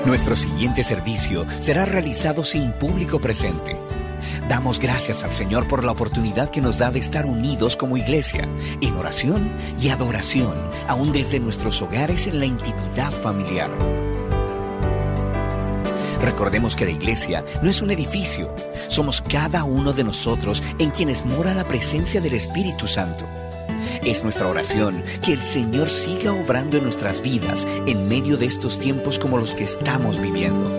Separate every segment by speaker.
Speaker 1: Nuestro siguiente servicio será realizado sin público presente. Damos gracias al Señor por la oportunidad que nos da de estar unidos como iglesia, en oración y adoración, aún desde nuestros hogares en la intimidad familiar. Recordemos que la iglesia no es un edificio, somos cada uno de nosotros en quienes mora la presencia del Espíritu Santo. Es nuestra oración que el Señor siga obrando en nuestras vidas en medio de estos tiempos como los que estamos viviendo.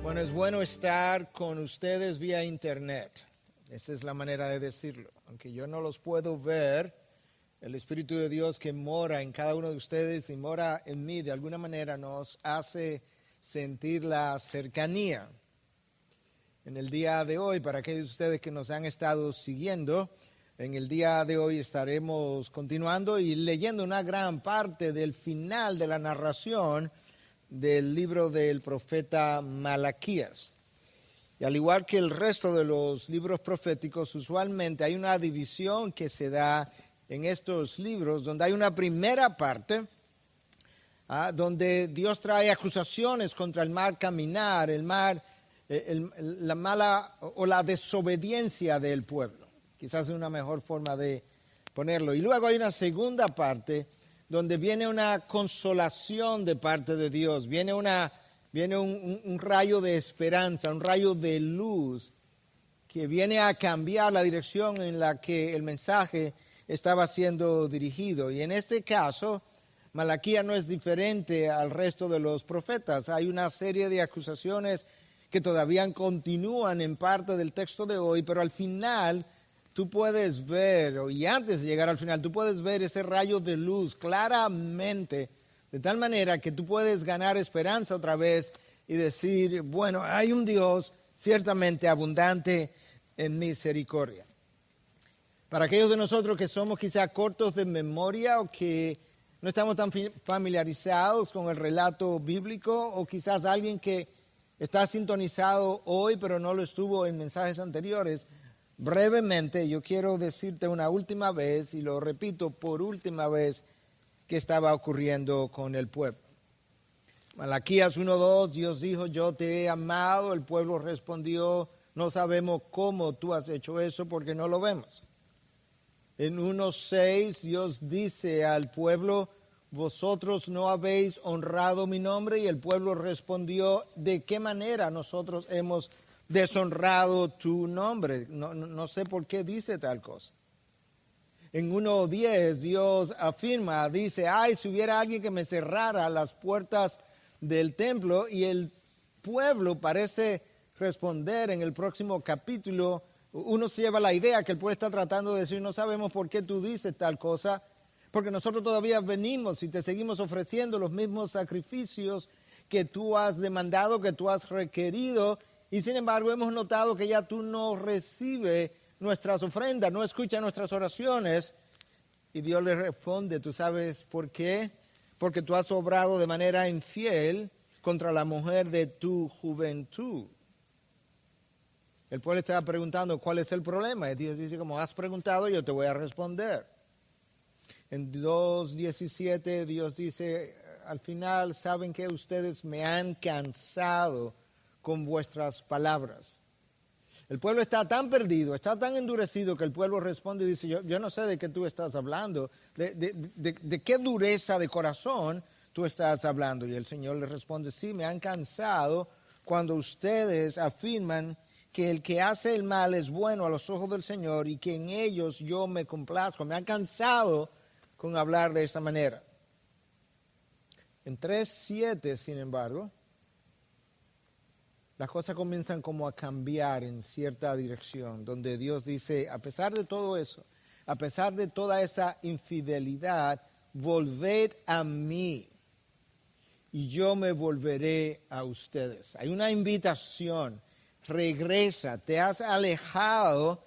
Speaker 2: Bueno, es bueno estar con ustedes vía internet. Esa es la manera de decirlo. Aunque yo no los puedo ver, el Espíritu de Dios que mora en cada uno de ustedes y mora en mí, de alguna manera nos hace sentir la cercanía. En el día de hoy, para aquellos de ustedes que nos han estado siguiendo, en el día de hoy estaremos continuando y leyendo una gran parte del final de la narración del libro del profeta Malaquías. Y al igual que el resto de los libros proféticos, usualmente hay una división que se da en estos libros, donde hay una primera parte, donde Dios trae acusaciones contra el mal caminar, la mala o la desobediencia del pueblo. Quizás es una mejor forma de ponerlo. Y luego hay una segunda parte donde viene una consolación de parte de Dios, viene un rayo de esperanza, un rayo de luz que viene a cambiar la dirección en la que el mensaje estaba siendo dirigido. Y en este caso, Malaquías no es diferente al resto de los profetas. Hay una serie de acusaciones que todavía continúan en parte del texto de hoy, pero al final tú puedes ver, y antes de llegar al final, tú puedes ver ese rayo de luz claramente, de tal manera que tú puedes ganar esperanza otra vez y decir, bueno, hay un Dios ciertamente abundante en misericordia. Para aquellos de nosotros que somos quizá cortos de memoria o que no estamos tan familiarizados con el relato bíblico, o quizás alguien que está sintonizado hoy pero no lo estuvo en mensajes anteriores, brevemente yo quiero decirte una última vez, y lo repito por última vez, qué estaba ocurriendo con el pueblo. Malaquías 1:2, Dios dijo, yo te he amado, el pueblo respondió, no sabemos cómo tú has hecho eso porque no lo vemos. En 1:6 Dios dice al pueblo, vosotros no habéis honrado mi nombre, y el pueblo respondió, ¿de qué manera nosotros hemos deshonrado tu nombre? No sé por qué dice tal cosa. En 1:10 Dios afirma, dice, ay, si hubiera alguien que me cerrara las puertas del templo, y el pueblo parece responder en el próximo capítulo. Uno se lleva la idea que el pueblo está tratando de decir, no sabemos por qué tú dices tal cosa, porque nosotros todavía venimos y te seguimos ofreciendo los mismos sacrificios que tú has demandado, que tú has requerido, y sin embargo hemos notado que ya tú no recibes nuestras ofrendas, no escuchas nuestras oraciones. Y Dios le responde, ¿tú sabes por qué? Porque tú has obrado de manera infiel contra la mujer de tu juventud. El pueblo estaba preguntando, ¿cuál es el problema? Y Dios dice, como has preguntado, yo te voy a responder. En 2:17 Dios dice, al final, ¿saben que ustedes me han cansado con vuestras palabras? El pueblo está tan perdido, está tan endurecido, que el pueblo responde y dice, yo no sé de qué tú estás hablando, de qué dureza de corazón tú estás hablando. Y el Señor le responde, sí, me han cansado cuando ustedes afirman que el que hace el mal es bueno a los ojos del Señor y que en ellos yo me complazco. Me han cansado con hablar de esta manera. En 3:7, sin embargo, las cosas comienzan como a cambiar en cierta dirección, donde Dios dice, a pesar de todo eso, a pesar de toda esa infidelidad, volved a mí y yo me volveré a ustedes. Hay una invitación, regresa, te has alejado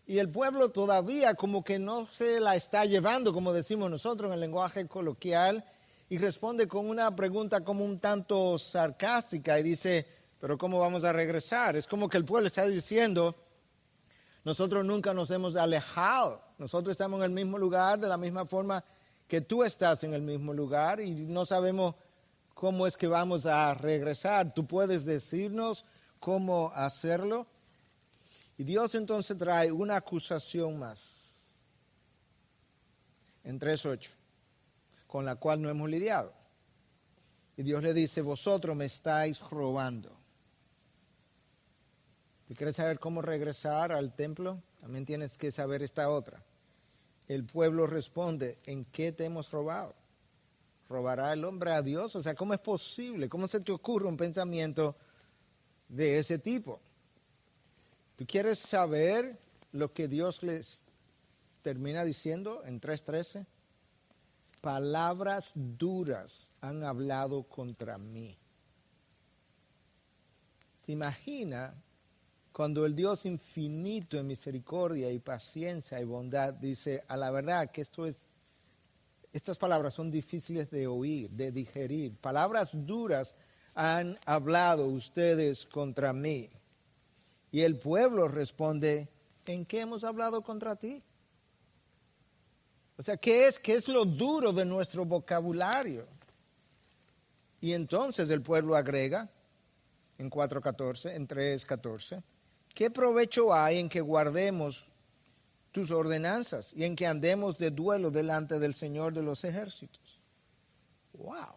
Speaker 2: y el pueblo todavía como que no se la está llevando, como decimos nosotros en el lenguaje coloquial, y responde con una pregunta como un tanto sarcástica y dice, pero ¿cómo vamos a regresar? Es como que el pueblo está diciendo, nosotros nunca nos hemos alejado, nosotros estamos en el mismo lugar de la misma forma que tú estás en el mismo lugar y no sabemos cómo es que vamos a regresar. ¿Tú puedes decirnos cómo hacerlo? Y Dios entonces trae una acusación más en 3:8, con la cual no hemos lidiado. Y Dios le dice, vosotros me estáis robando. ¿Tú quieres saber cómo regresar al templo? También tienes que saber esta otra. El pueblo responde, ¿en qué te hemos robado? ¿Robará el hombre a Dios? O sea, ¿cómo es posible? ¿Cómo se te ocurre un pensamiento de ese tipo? ¿Tú quieres saber lo que Dios les termina diciendo en 3:13? Palabras duras han hablado contra mí. ¿Te imaginas cuando el Dios infinito en misericordia y paciencia y bondad dice, a la verdad que estas palabras son difíciles de oír, de digerir? Palabras duras han hablado ustedes contra mí. Y el pueblo responde, ¿en qué hemos hablado contra ti? O sea, ¿qué es lo duro de nuestro vocabulario? Y entonces el pueblo agrega en 4:14, en 3:14, ¿qué provecho hay en que guardemos tus ordenanzas y en que andemos de duelo delante del Señor de los ejércitos? ¡Wow!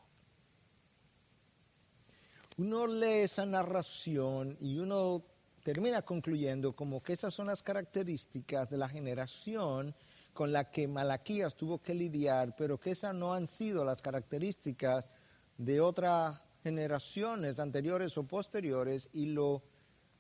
Speaker 2: Uno lee esa narración y uno termina concluyendo como que esas son las características de la generación con la que Malaquías tuvo que lidiar, pero que esas no han sido las características de otras generaciones anteriores o posteriores, y lo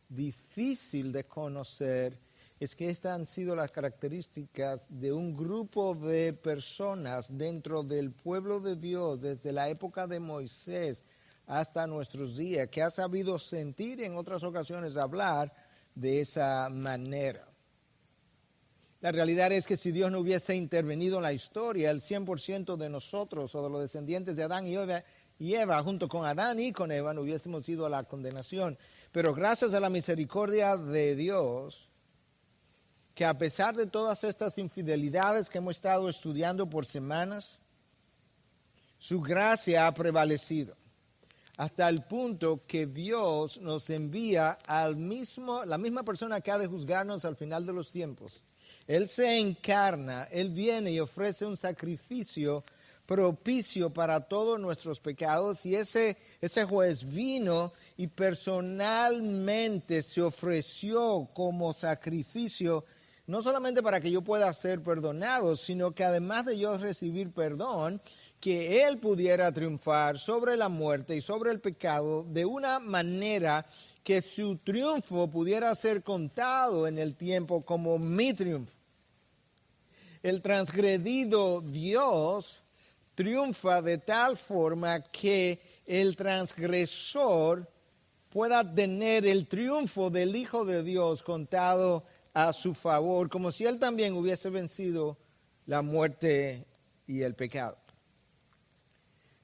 Speaker 2: difícil de conocer es que estas han sido las características de un grupo de personas dentro del pueblo de Dios desde la época de Moisés hasta nuestros días, que ha sabido sentir y en otras ocasiones hablar de esa manera. La realidad es que si Dios no hubiese intervenido en la historia, el 100% de nosotros o de los descendientes de Adán y Eva, junto con Adán y con Eva, no hubiésemos ido a la condenación. Pero gracias a la misericordia de Dios, que a pesar de todas estas infidelidades que hemos estado estudiando por semanas, su gracia ha prevalecido, hasta el punto que Dios nos envía la misma persona que ha de juzgarnos al final de los tiempos. Él se encarna, Él viene y ofrece un sacrificio propicio para todos nuestros pecados, y ese juez vino y personalmente se ofreció como sacrificio, no solamente para que yo pueda ser perdonado, sino que además de yo recibir perdón, que Él pudiera triunfar sobre la muerte y sobre el pecado de una manera que su triunfo pudiera ser contado en el tiempo como mi triunfo. El transgredido Dios triunfa de tal forma que el transgresor pueda tener el triunfo del Hijo de Dios contado a su favor, como si Él también hubiese vencido la muerte y el pecado.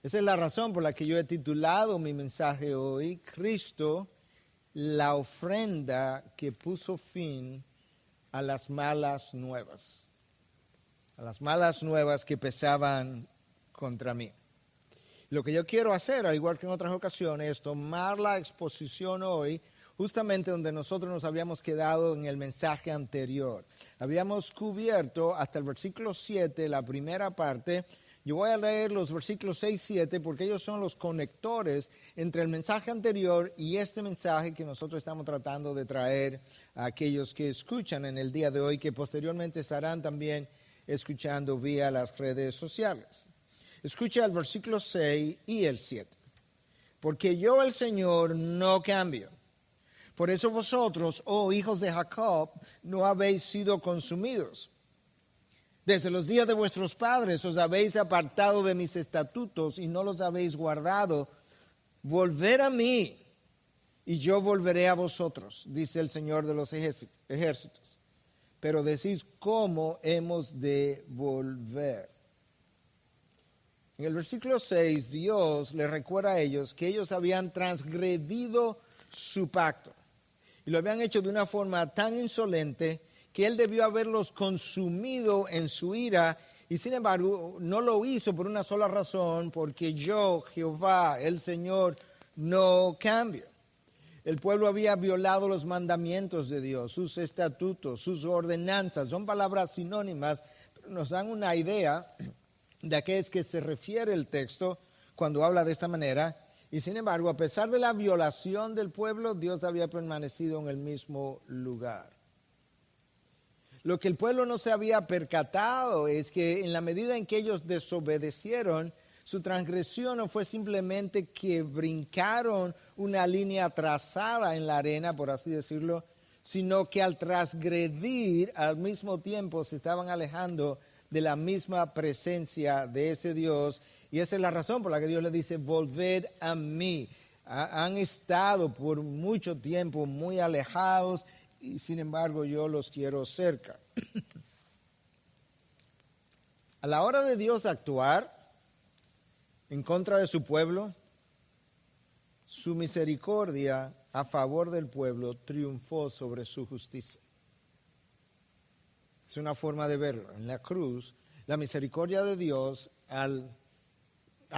Speaker 2: Esa es la razón por la que yo he titulado mi mensaje hoy, Cristo, la ofrenda que puso fin a las malas nuevas. A las malas nuevas que pesaban contra mí. Lo que yo quiero hacer, al igual que en otras ocasiones, es tomar la exposición hoy justamente donde nosotros nos habíamos quedado en el mensaje anterior. Habíamos cubierto hasta el versículo 7, la primera parte. Yo voy a leer los versículos 6 y 7 porque ellos son los conectores entre el mensaje anterior y este mensaje que nosotros estamos tratando de traer a aquellos que escuchan en el día de hoy, que posteriormente estarán también escuchando vía las redes sociales. Escucha el versículo 6 y el 7. Porque yo, el Señor, no cambio. Por eso vosotros, oh hijos de Jacob, no habéis sido consumidos. Desde los días de vuestros padres os habéis apartado de mis estatutos y no los habéis guardado. Volver a mí y yo volveré a vosotros, dice el Señor de los ejércitos. Pero decís, ¿cómo hemos de volver? En el versículo 6, Dios les recuerda a ellos que ellos habían transgredido su pacto. Y lo habían hecho de una forma tan insolente que Él debió haberlos consumido en su ira. Y sin embargo, no lo hizo por una sola razón, porque yo, Jehová, el Señor, no cambio. El pueblo había violado los mandamientos de Dios, sus estatutos, sus ordenanzas. Son palabras sinónimas, pero nos dan una idea de a qué es que se refiere el texto cuando habla de esta manera. Y sin embargo, a pesar de la violación del pueblo, Dios había permanecido en el mismo lugar. Lo que el pueblo no se había percatado es que en la medida en que ellos desobedecieron, su transgresión no fue simplemente que brincaron una línea trazada en la arena, por así decirlo, sino que al transgredir al mismo tiempo se estaban alejando de la misma presencia de ese Dios. Y esa es la razón por la que Dios les dice, volved a mí. Han estado por mucho tiempo muy alejados y sin embargo yo los quiero cerca. A la hora de Dios actuar en contra de su pueblo, su misericordia a favor del pueblo triunfó sobre su justicia. Es una forma de verlo. En la cruz, la misericordia de Dios al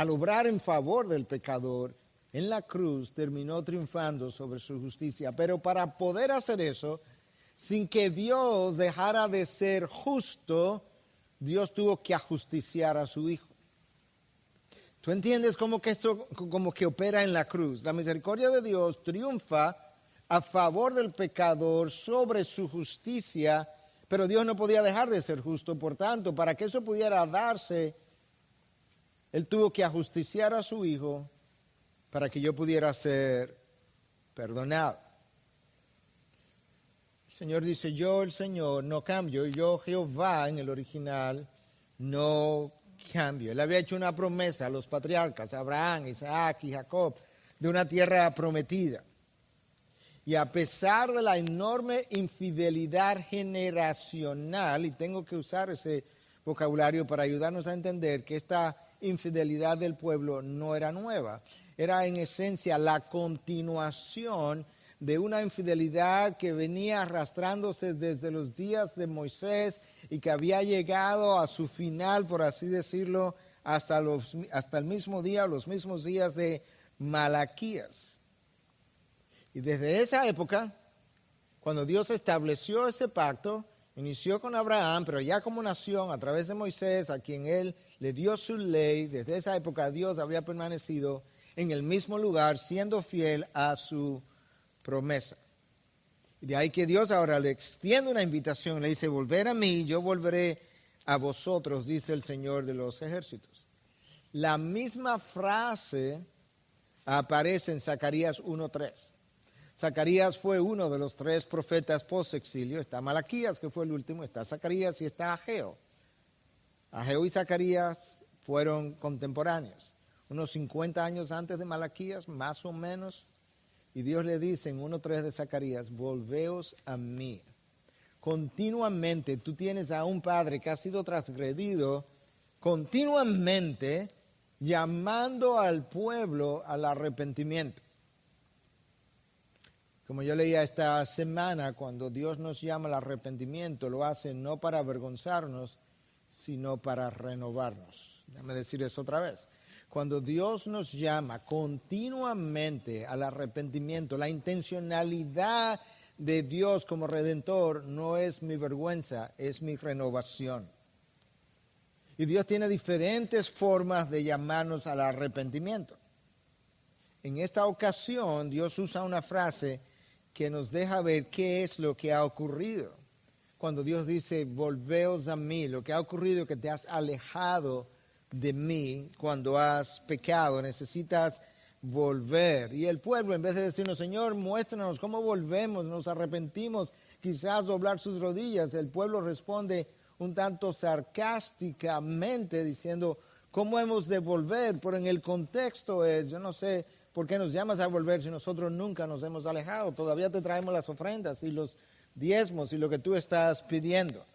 Speaker 2: obrar en favor del pecador, en la cruz terminó triunfando sobre su justicia. Pero para poder hacer eso, sin que Dios dejara de ser justo, Dios tuvo que ajusticiar a su Hijo. ¿Tú entiendes cómo que esto como que opera en la cruz? La misericordia de Dios triunfa a favor del pecador sobre su justicia, pero Dios no podía dejar de ser justo. Por tanto, para que eso pudiera darse, Él tuvo que ajusticiar a su Hijo para que yo pudiera ser perdonado. El Señor dice, yo el Señor no cambio, yo Jehová en el original no cambio. Él había hecho una promesa a los patriarcas, Abraham, Isaac y Jacob, de una tierra prometida. Y a pesar de la enorme infidelidad generacional, y tengo que usar ese vocabulario para ayudarnos a entender que esta infidelidad del pueblo no era nueva, era en esencia la continuación de una infidelidad que venía arrastrándose desde los días de Moisés y que había llegado a su final, por así decirlo, hasta el mismo día, los mismos días de Malaquías. Y desde esa época, cuando Dios estableció ese pacto, inició con Abraham, pero ya como nación, a través de Moisés, a quien él le dio su ley, desde esa época Dios había permanecido en el mismo lugar, siendo fiel a su promesa. Y de ahí que Dios ahora le extiende una invitación, le dice, volver a mí, yo volveré a vosotros, dice el Señor de los ejércitos. La misma frase aparece en Zacarías 1:3. Zacarías fue uno de los 3 profetas post-exilio. Está Malaquías, que fue el último, está Zacarías y está Ageo. Ageo y Zacarías fueron contemporáneos, unos 50 años antes de Malaquías, más o menos. Y Dios le dice en 1:3 de Zacarías, volveos a mí. Continuamente tú tienes a un padre que ha sido transgredido, continuamente llamando al pueblo al arrepentimiento. Como yo leía esta semana, cuando Dios nos llama al arrepentimiento, lo hace no para avergonzarnos, sino para renovarnos. Déjame decir eso otra vez. Cuando Dios nos llama continuamente al arrepentimiento, la intencionalidad de Dios como Redentor no es mi vergüenza, es mi renovación. Y Dios tiene diferentes formas de llamarnos al arrepentimiento. En esta ocasión, Dios usa una frase que nos deja ver qué es lo que ha ocurrido. Cuando Dios dice, volveos a mí, lo que ha ocurrido es que te has alejado de mí cuando has pecado, necesitas volver. Y el pueblo, en vez de decirnos, Señor, muéstranos cómo volvemos, nos arrepentimos, quizás doblar sus rodillas, el pueblo responde, un tanto sarcásticamente diciendo, ¿cómo hemos de volver? Pero en el contexto es, yo no sé por qué nos llamas a volver si nosotros nunca nos hemos alejado. Todavía te traemos las ofrendas y los diezmos y lo que tú estás pidiendo.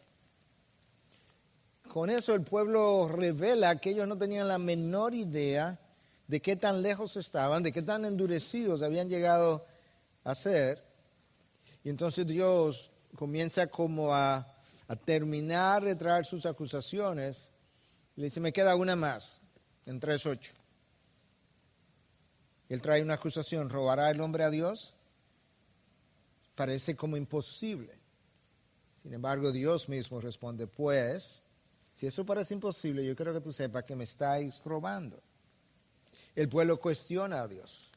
Speaker 2: Con eso el pueblo revela que ellos no tenían la menor idea de qué tan lejos estaban, de qué tan endurecidos habían llegado a ser. Y entonces Dios comienza como a terminar de traer sus acusaciones. Y le dice, me queda una más, en 3:8. Él trae una acusación, ¿robará el hombre a Dios? Parece como imposible. Sin embargo, Dios mismo responde, pues, si eso parece imposible, yo quiero que tú sepas que me estáis robando. El pueblo cuestiona a Dios.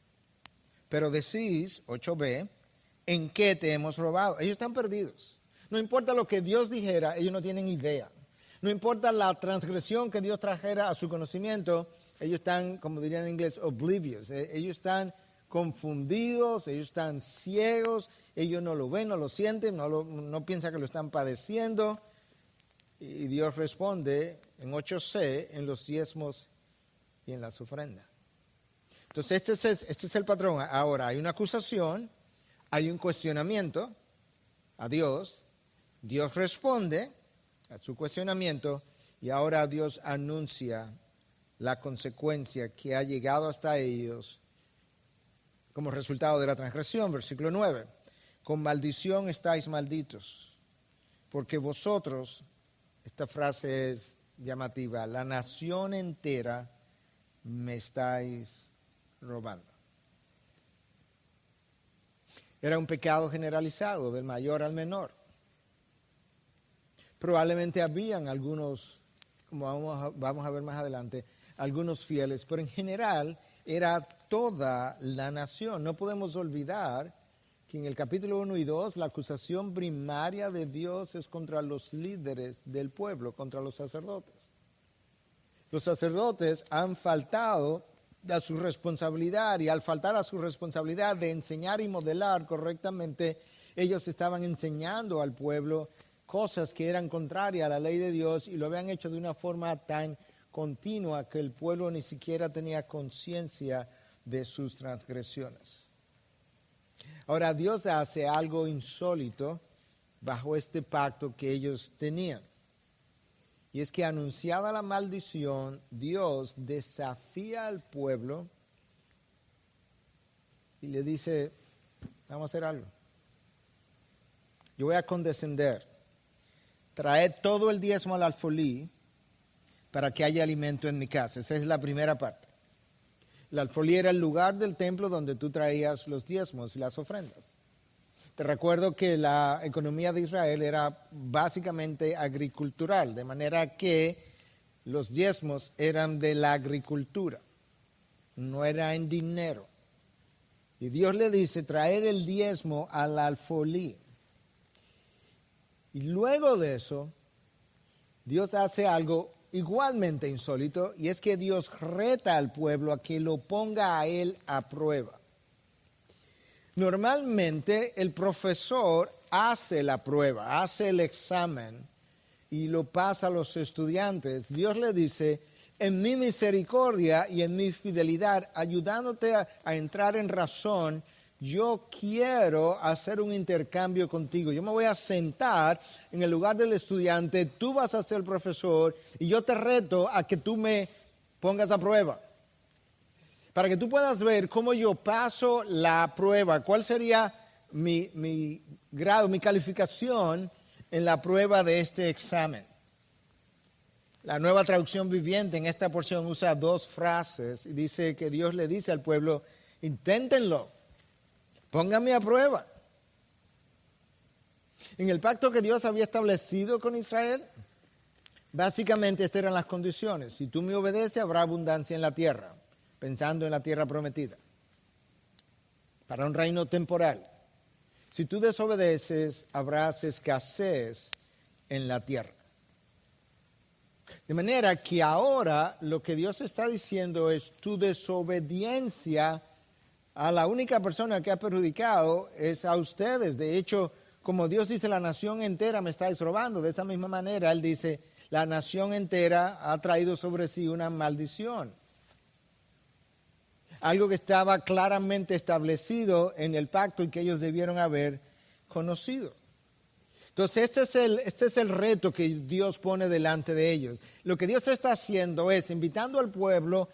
Speaker 2: Pero decís, 8b, ¿en qué te hemos robado? Ellos están perdidos. No importa lo que Dios dijera, ellos no tienen idea. No importa la transgresión que Dios trajera a su conocimiento, ellos están, como dirían en inglés, oblivious. Ellos están confundidos, ellos están ciegos, ellos no lo ven, no lo sienten, no piensan que lo están padeciendo. Y Dios responde en 8c, en los diezmos y en las ofrendas. Entonces este es el patrón. Ahora hay una acusación, hay un cuestionamiento a Dios. Dios responde a su cuestionamiento y ahora Dios anuncia la consecuencia que ha llegado hasta ellos como resultado de la transgresión. Versículo 9. Con maldición estáis malditos, porque vosotros, esta frase es llamativa, la nación entera me estáis robando. Era un pecado generalizado, del mayor al menor. Probablemente habían algunos, como vamos a ver más adelante, algunos fieles, pero en general era toda la nación. No podemos olvidar que en el capítulo 1 y 2 la acusación primaria de Dios es contra los líderes del pueblo, contra los sacerdotes. Los sacerdotes han faltado a su responsabilidad y al faltar a su responsabilidad de enseñar y modelar correctamente, ellos estaban enseñando al pueblo cosas que eran contrarias a la ley de Dios y lo habían hecho de una forma tan continua que el pueblo ni siquiera tenía conciencia de sus transgresiones. Ahora Dios hace algo insólito bajo este pacto que ellos tenían. Y es que anunciada la maldición, Dios desafía al pueblo y le dice, vamos a hacer algo. Yo voy a condescender. Traed todo el diezmo al alfolí para que haya alimento en mi casa. Esa es la primera parte. El alfolí era el lugar del templo donde tú traías los diezmos y las ofrendas. Te recuerdo que la economía de Israel era básicamente agricultural, de manera que los diezmos eran de la agricultura, no era en dinero. Y Dios le dice, traer el diezmo al alfolí. Y luego de eso, Dios hace algo igualmente insólito, y es que Dios reta al pueblo a que lo ponga a él a prueba. Normalmente el profesor hace la prueba, hace el examen y lo pasa a los estudiantes. Dios le dice, en mi misericordia y en mi fidelidad, ayudándote a entrar en razón, yo quiero hacer un intercambio contigo. Yo me voy a sentar en el lugar del estudiante, tú vas a ser el profesor y yo te reto a que tú me pongas a prueba. Para que tú puedas ver cómo yo paso la prueba, cuál sería mi grado, mi calificación en la prueba de este examen. La Nueva Traducción Viviente en esta porción usa dos frases y dice que Dios le dice al pueblo, inténtenlo, pónganme a prueba. En el pacto que Dios había establecido con Israel, básicamente estas eran las condiciones. Si tú me obedeces, habrá abundancia en la tierra. Pensando en la tierra prometida, para un reino temporal. Si tú desobedeces, habrá escasez en la tierra. De manera que ahora lo que Dios está diciendo es tu desobediencia a la única persona que ha perjudicado es a ustedes. De hecho, como Dios dice, la nación entera me estáis robando. De esa misma manera, Él dice, la nación entera ha traído sobre sí una maldición. Algo que estaba claramente establecido en el pacto y que ellos debieron haber conocido. Entonces, este es el reto que Dios pone delante de ellos. Lo que Dios está haciendo es invitando al pueblo,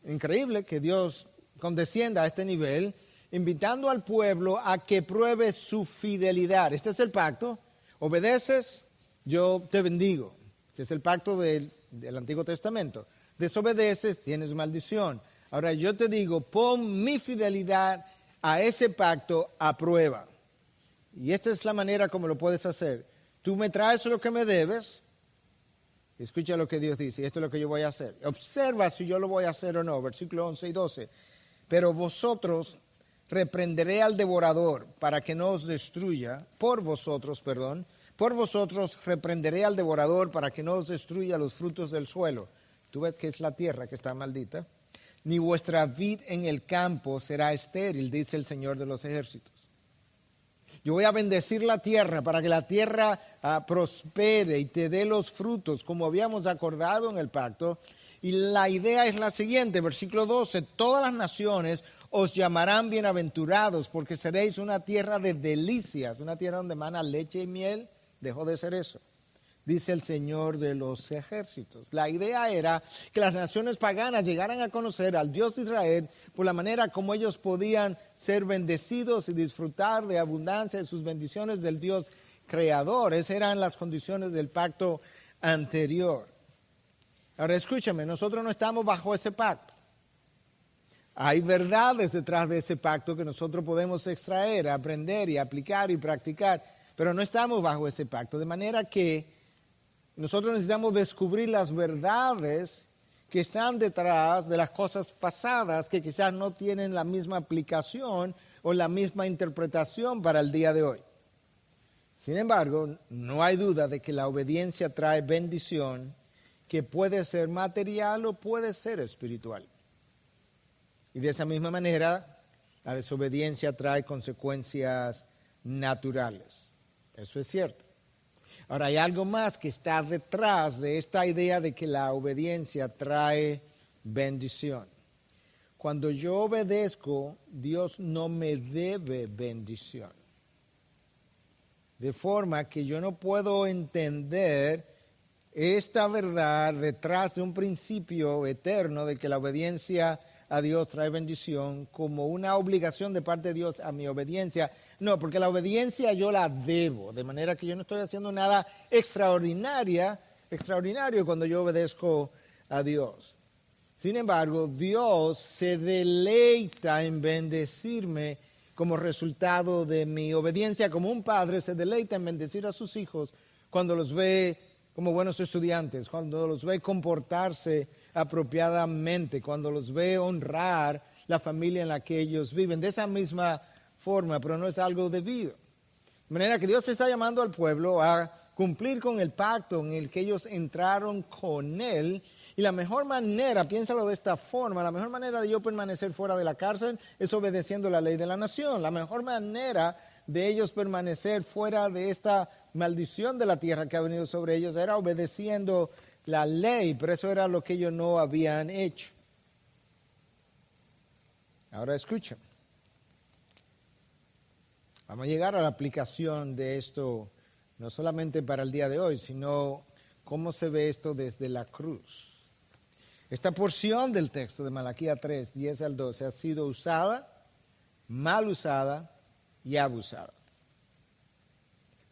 Speaker 2: increíble que Dios condescienda a este nivel, invitando al pueblo a que pruebe su fidelidad. Este es el pacto. Obedeces, yo te bendigo. Este es el pacto del Antiguo Testamento. Desobedeces, tienes maldición. Ahora yo te digo, pon mi fidelidad a ese pacto a prueba. Y esta es la manera como lo puedes hacer. Tú me traes lo que me debes. Escucha lo que Dios dice, y esto es lo que yo voy a hacer. Observa si yo lo voy a hacer o no. Versículos 11 y 12. Pero vosotros reprenderé al devorador para que no os destruya. Por vosotros reprenderé al devorador para que no os destruya los frutos del suelo. Tú ves que es la tierra que está maldita. Ni vuestra vid en el campo será estéril, dice el Señor de los ejércitos. Yo voy a bendecir la tierra para que la tierra prospere y te dé los frutos, como habíamos acordado en el pacto. Y la idea es la siguiente, versículo 12, todas las naciones os llamarán bienaventurados porque seréis una tierra de delicias, una tierra donde emana leche y miel. Dejó de ser eso, dice el Señor de los ejércitos. La idea era que las naciones paganas llegaran a conocer al Dios de Israel por la manera como ellos podían ser bendecidos y disfrutar de abundancia de sus bendiciones del Dios creador. Esas eran las condiciones del pacto anterior. Ahora escúchame, nosotros no estamos bajo ese pacto. Hay verdades detrás de ese pacto que nosotros podemos extraer, aprender y aplicar y practicar, pero no estamos bajo ese pacto. De manera que nosotros necesitamos descubrir las verdades que están detrás de las cosas pasadas que quizás no tienen la misma aplicación o la misma interpretación para el día de hoy. Sin embargo, no hay duda de que la obediencia trae bendición que puede ser material o puede ser espiritual. Y de esa misma manera, la desobediencia trae consecuencias naturales. Eso es cierto. Ahora, hay algo más que está detrás de esta idea de que la obediencia trae bendición. Cuando yo obedezco, Dios no me debe bendición. De forma que yo no puedo entender esta verdad detrás de un principio eterno de que la obediencia a Dios trae bendición como una obligación de parte de Dios a mi obediencia. No, porque la obediencia yo la debo, de manera que yo no estoy haciendo nada extraordinario cuando yo obedezco a Dios. Sin embargo, Dios se deleita en bendecirme como resultado de mi obediencia, como un padre se deleita en bendecir a sus hijos cuando los ve como buenos estudiantes, cuando los ve comportarse apropiadamente, cuando los ve honrar la familia en la que ellos viven. De esa misma forma, pero no es algo debido. De manera que Dios está llamando al pueblo a cumplir con el pacto en el que ellos entraron con Él. Y la mejor manera, piénsalo de esta forma, la mejor manera de yo permanecer fuera de la cárcel es obedeciendo la ley de la nación. La mejor manera de ellos permanecer fuera de esta maldición de la tierra que ha venido sobre ellos era obedeciendo la ley, pero eso era lo que ellos no habían hecho. Ahora escuchen. Vamos a llegar a la aplicación de esto, no solamente para el día de hoy, sino cómo se ve esto desde la cruz. Esta porción del texto de Malaquías 3, 10 al 12 ha sido usada, mal usada y abusada.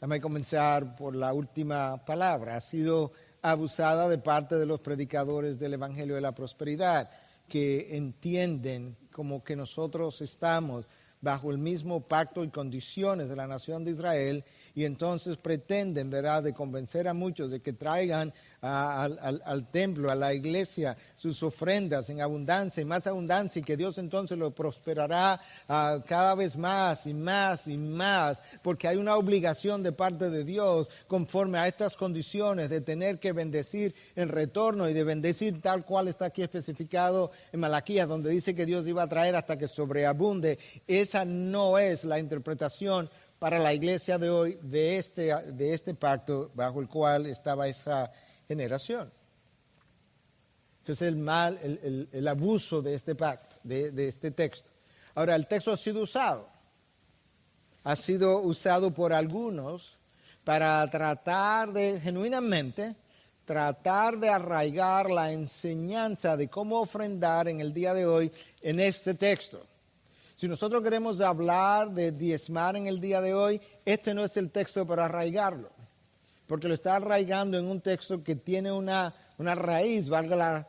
Speaker 2: Déjame comenzar por la última palabra. Ha sido abusada de parte de los predicadores del Evangelio de la Prosperidad, que entienden como que nosotros estamos bajo el mismo pacto y condiciones de la nación de Israel, y entonces pretenden, ¿verdad?, de convencer a muchos de que traigan al templo, a la iglesia, sus ofrendas en abundancia y más abundancia, y que Dios entonces lo prosperará cada vez más y más y más, porque hay una obligación de parte de Dios conforme a estas condiciones de tener que bendecir en retorno y de bendecir tal cual está aquí especificado en Malaquías, donde dice que Dios iba a traer hasta que sobreabunde. Esa no es la interpretación para la iglesia de hoy de este pacto bajo el cual estaba esa generación. Entonces el abuso de este pacto, de este texto. Ahora, el texto ha sido usado por algunos para tratar de, genuinamente, tratar de arraigar la enseñanza de cómo ofrendar en el día de hoy en este texto. Si nosotros queremos hablar de diezmar en el día de hoy, este no es el texto para arraigarlo, porque lo está arraigando en un texto que tiene una raíz, valga la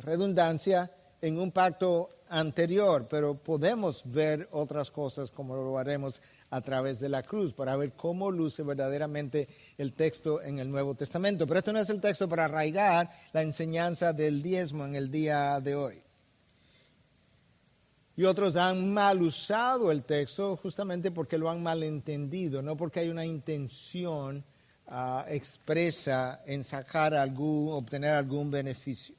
Speaker 2: redundancia, en un pacto anterior, pero podemos ver otras cosas como lo haremos a través de la cruz para ver cómo luce verdaderamente el texto en el Nuevo Testamento. Pero esto no es el texto para arraigar la enseñanza del diezmo en el día de hoy. Y otros han mal usado el texto justamente porque lo han malentendido, no porque hay una intención expresa en obtener algún beneficio.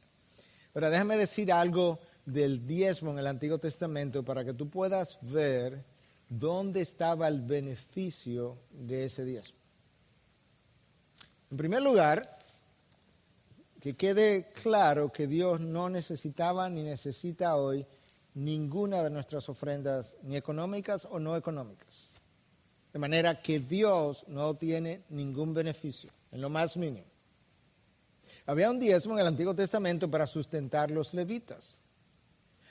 Speaker 2: Pero déjame decir algo del diezmo en el Antiguo Testamento para que tú puedas ver dónde estaba el beneficio de ese diezmo. En primer lugar, que quede claro que Dios no necesitaba ni necesita hoy ninguna de nuestras ofrendas, ni económicas o no económicas. De manera que Dios no tiene ningún beneficio, en lo más mínimo. Había un diezmo en el Antiguo Testamento para sustentar los levitas.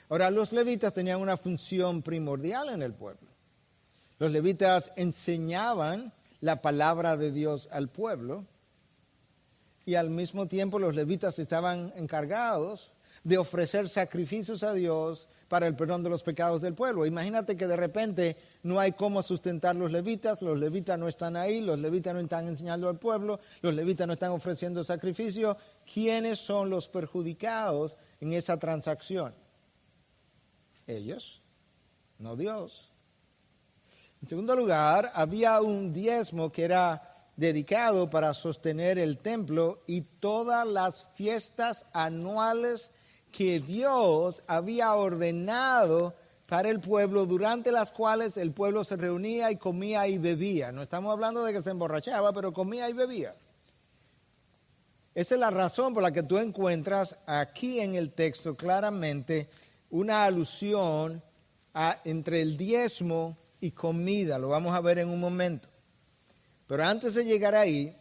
Speaker 2: Ahora, los levitas tenían una función primordial en el pueblo. Los levitas enseñaban la palabra de Dios al pueblo y al mismo tiempo los levitas estaban encargados de ofrecer sacrificios a Dios para el perdón de los pecados del pueblo. Imagínate que de repente no hay cómo sustentar los levitas no están ahí, los levitas no están enseñando al pueblo, los levitas no están ofreciendo sacrificio. ¿Quiénes son los perjudicados en esa transacción? Ellos, no Dios. En segundo lugar, había un diezmo que era dedicado para sostener el templo y todas las fiestas anuales que Dios había ordenado para el pueblo, durante las cuales el pueblo se reunía y comía y bebía. No estamos hablando de que se emborrachaba, pero comía y bebía. Esa es la razón por la que tú encuentras aquí en el texto claramente una alusión entre el diezmo y comida. Lo vamos a ver en un momento. Pero antes de llegar ahí,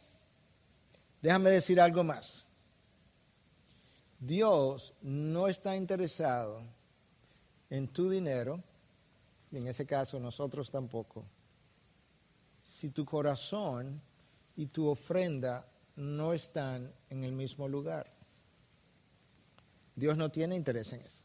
Speaker 2: déjame decir algo más. Dios no está interesado en tu dinero, y en ese caso nosotros tampoco, si tu corazón y tu ofrenda no están en el mismo lugar. Dios no tiene interés en eso.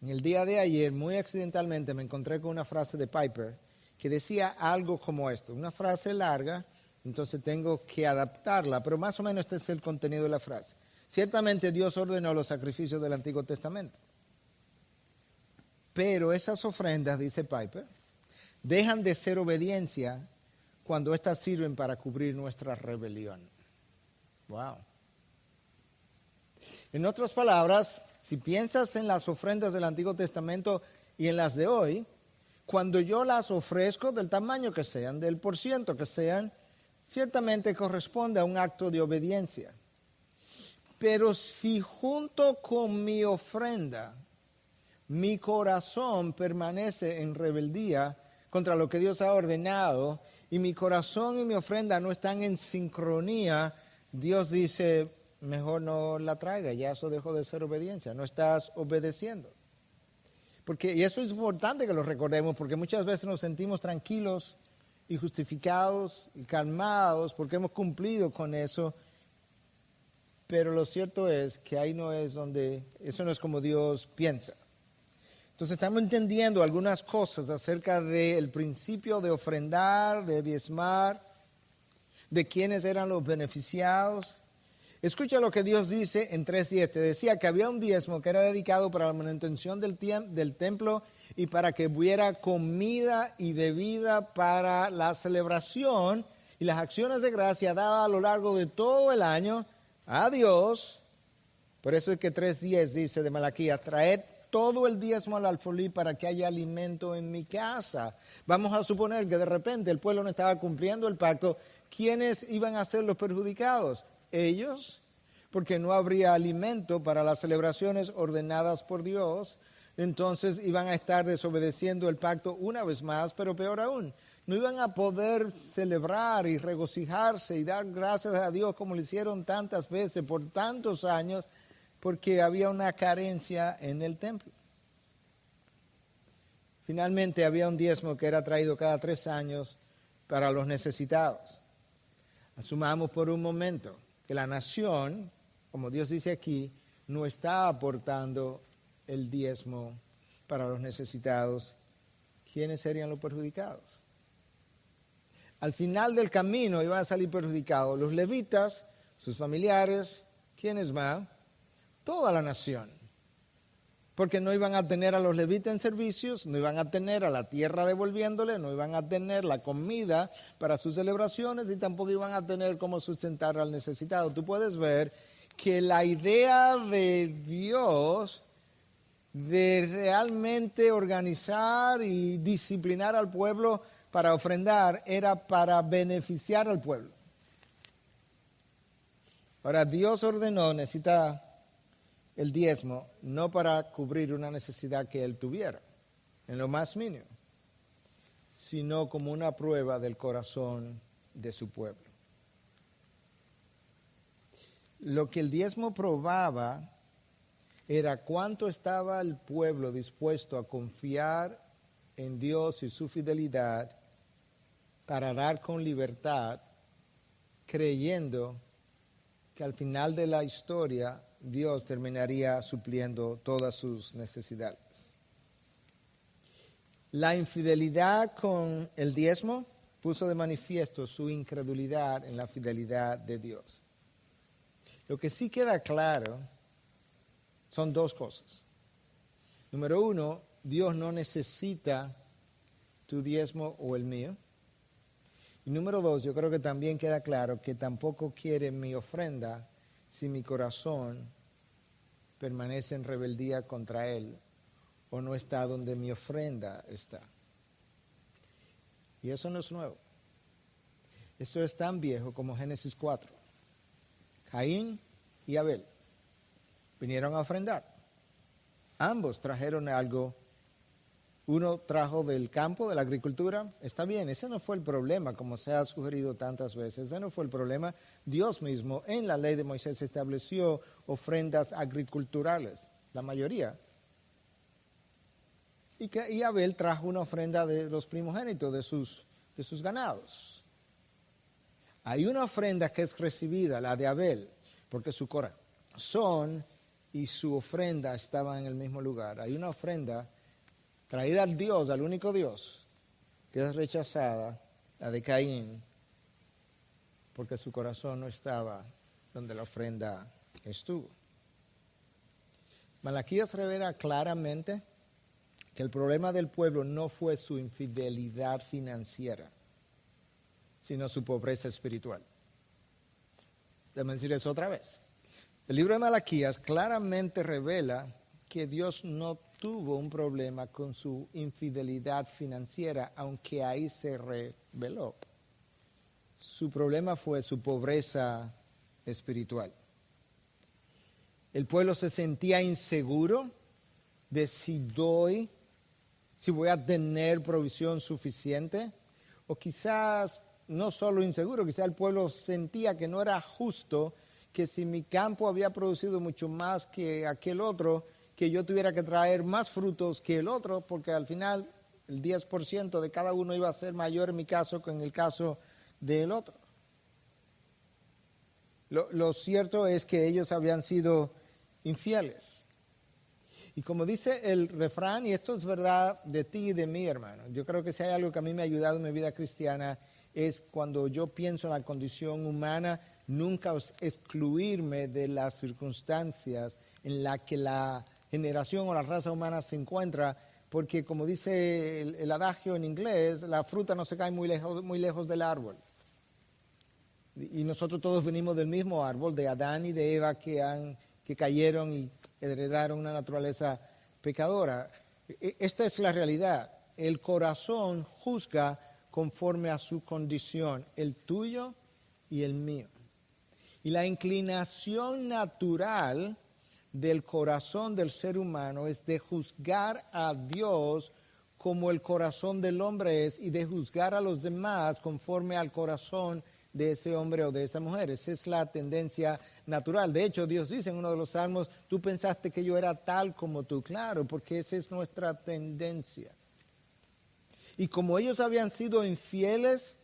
Speaker 2: En el día de ayer, muy accidentalmente, me encontré con una frase de Piper que decía algo como esto, una frase larga, entonces tengo que adaptarla, pero más o menos este es el contenido de la frase. Ciertamente Dios ordenó los sacrificios del Antiguo Testamento, pero esas ofrendas, dice Piper, dejan de ser obediencia cuando éstas sirven para cubrir nuestra rebelión. Wow. En otras palabras, si piensas en las ofrendas del Antiguo Testamento y en las de hoy, cuando yo las ofrezco del tamaño que sean, del porciento que sean, ciertamente corresponde a un acto de obediencia. Pero si junto con mi ofrenda, mi corazón permanece en rebeldía contra lo que Dios ha ordenado, y mi corazón y mi ofrenda no están en sincronía, Dios dice, mejor no la traiga, ya eso dejó de ser obediencia, no estás obedeciendo. Y eso es importante que lo recordemos, porque muchas veces nos sentimos tranquilos y justificados y calmados porque hemos cumplido con eso, pero lo cierto es que ahí no es donde, eso no es como Dios piensa. Entonces estamos entendiendo algunas cosas acerca del principio de ofrendar, de diezmar, de quiénes eran los beneficiados. Escucha lo que Dios dice en 3:10. Te decía que había un diezmo que era dedicado para la manutención del templo y para que hubiera comida y bebida para la celebración y las acciones de gracia dadas a lo largo de todo el año a Dios. Por eso es que 3:10 dice de Malaquías, traed todo el diezmo al alfolí para que haya alimento en mi casa. Vamos a suponer que de repente el pueblo no estaba cumpliendo el pacto. ¿Quiénes iban a ser los perjudicados? Ellos, porque no habría alimento para las celebraciones ordenadas por Dios. Entonces iban a estar desobedeciendo el pacto una vez más, pero peor aún, no iban a poder celebrar y regocijarse y dar gracias a Dios como lo hicieron tantas veces por tantos años, porque había una carencia en el templo. Finalmente había un diezmo que era traído cada 3 años para los necesitados. Asumamos por un momento que la nación, como Dios dice aquí, no está aportando el diezmo para los necesitados. ¿Quiénes serían los perjudicados? Al final del camino iban a salir perjudicados los levitas, sus familiares, ¿quiénes más? Toda la nación. Porque no iban a tener a los levitas en servicios, no iban a tener a la tierra devolviéndole, no iban a tener la comida para sus celebraciones y tampoco iban a tener cómo sustentar al necesitado. Tú puedes ver que la idea de Dios de realmente organizar y disciplinar al pueblo para ofrendar era para beneficiar al pueblo. Ahora, Dios ordenó, necesita el diezmo, no para cubrir una necesidad que él tuviera, en lo más mínimo, sino como una prueba del corazón de su pueblo. Lo que el diezmo probaba era cuánto estaba el pueblo dispuesto a confiar en Dios y su fidelidad para dar con libertad, creyendo que al final de la historia Dios terminaría supliendo todas sus necesidades. La infidelidad con el diezmo puso de manifiesto su incredulidad en la fidelidad de Dios. Lo que sí queda claro son 2 cosas. Número 1, Dios no necesita tu diezmo o el mío. Y número 2, yo creo que también queda claro que tampoco quiere mi ofrenda si mi corazón permanece en rebeldía contra Él o no está donde mi ofrenda está. Y eso no es nuevo. Eso es tan viejo como Génesis 4. Caín y Abel vinieron a ofrendar. Ambos trajeron algo. Uno trajo del campo, de la agricultura. Está bien, ese no fue el problema, como se ha sugerido tantas veces. Ese no fue el problema. Dios mismo en la ley de Moisés estableció ofrendas agriculturales, la mayoría. Y Abel trajo una ofrenda de los primogénitos de sus ganados. Hay una ofrenda que es recibida, la de Abel, porque su corazón y su ofrenda estaban en el mismo lugar. Hay una ofrenda traída al Dios, al único Dios, que es rechazada, la de Caín, porque su corazón no estaba donde la ofrenda estuvo. Malaquías revela claramente que el problema del pueblo no fue su infidelidad financiera, sino su pobreza espiritual. Déjame decir eso otra vez. El libro de Malaquías claramente revela que Dios no tuvo un problema con su infidelidad financiera, aunque ahí se reveló. Su problema fue su pobreza espiritual. El pueblo se sentía inseguro de si voy a tener provisión suficiente, o quizás no solo inseguro, quizás el pueblo sentía que no era justo, que si mi campo había producido mucho más que aquel otro, que yo tuviera que traer más frutos que el otro, porque al final el 10% de cada uno iba a ser mayor en mi caso que en el caso del otro. Lo cierto es que ellos habían sido infieles. Y como dice el refrán, y esto es verdad de ti y de mí, hermano, yo creo que si hay algo que a mí me ha ayudado en mi vida cristiana, es cuando yo pienso en la condición humana, nunca excluirme de las circunstancias en las que la generación o la raza humana se encuentra, porque como dice el adagio en inglés, la fruta no se cae muy lejos del árbol. Y nosotros todos venimos del mismo árbol, de Adán y de Eva, que cayeron y heredaron una naturaleza pecadora. Esta es la realidad. El corazón juzga conforme a su condición, el tuyo y el mío. Y la inclinación natural del corazón del ser humano es de juzgar a Dios como el corazón del hombre es y de juzgar a los demás conforme al corazón de ese hombre o de esa mujer. Esa es la tendencia natural. De hecho, Dios dice en uno de los salmos, tú pensaste que yo era tal como tú. Claro, porque esa es nuestra tendencia. Y como ellos habían sido infieles,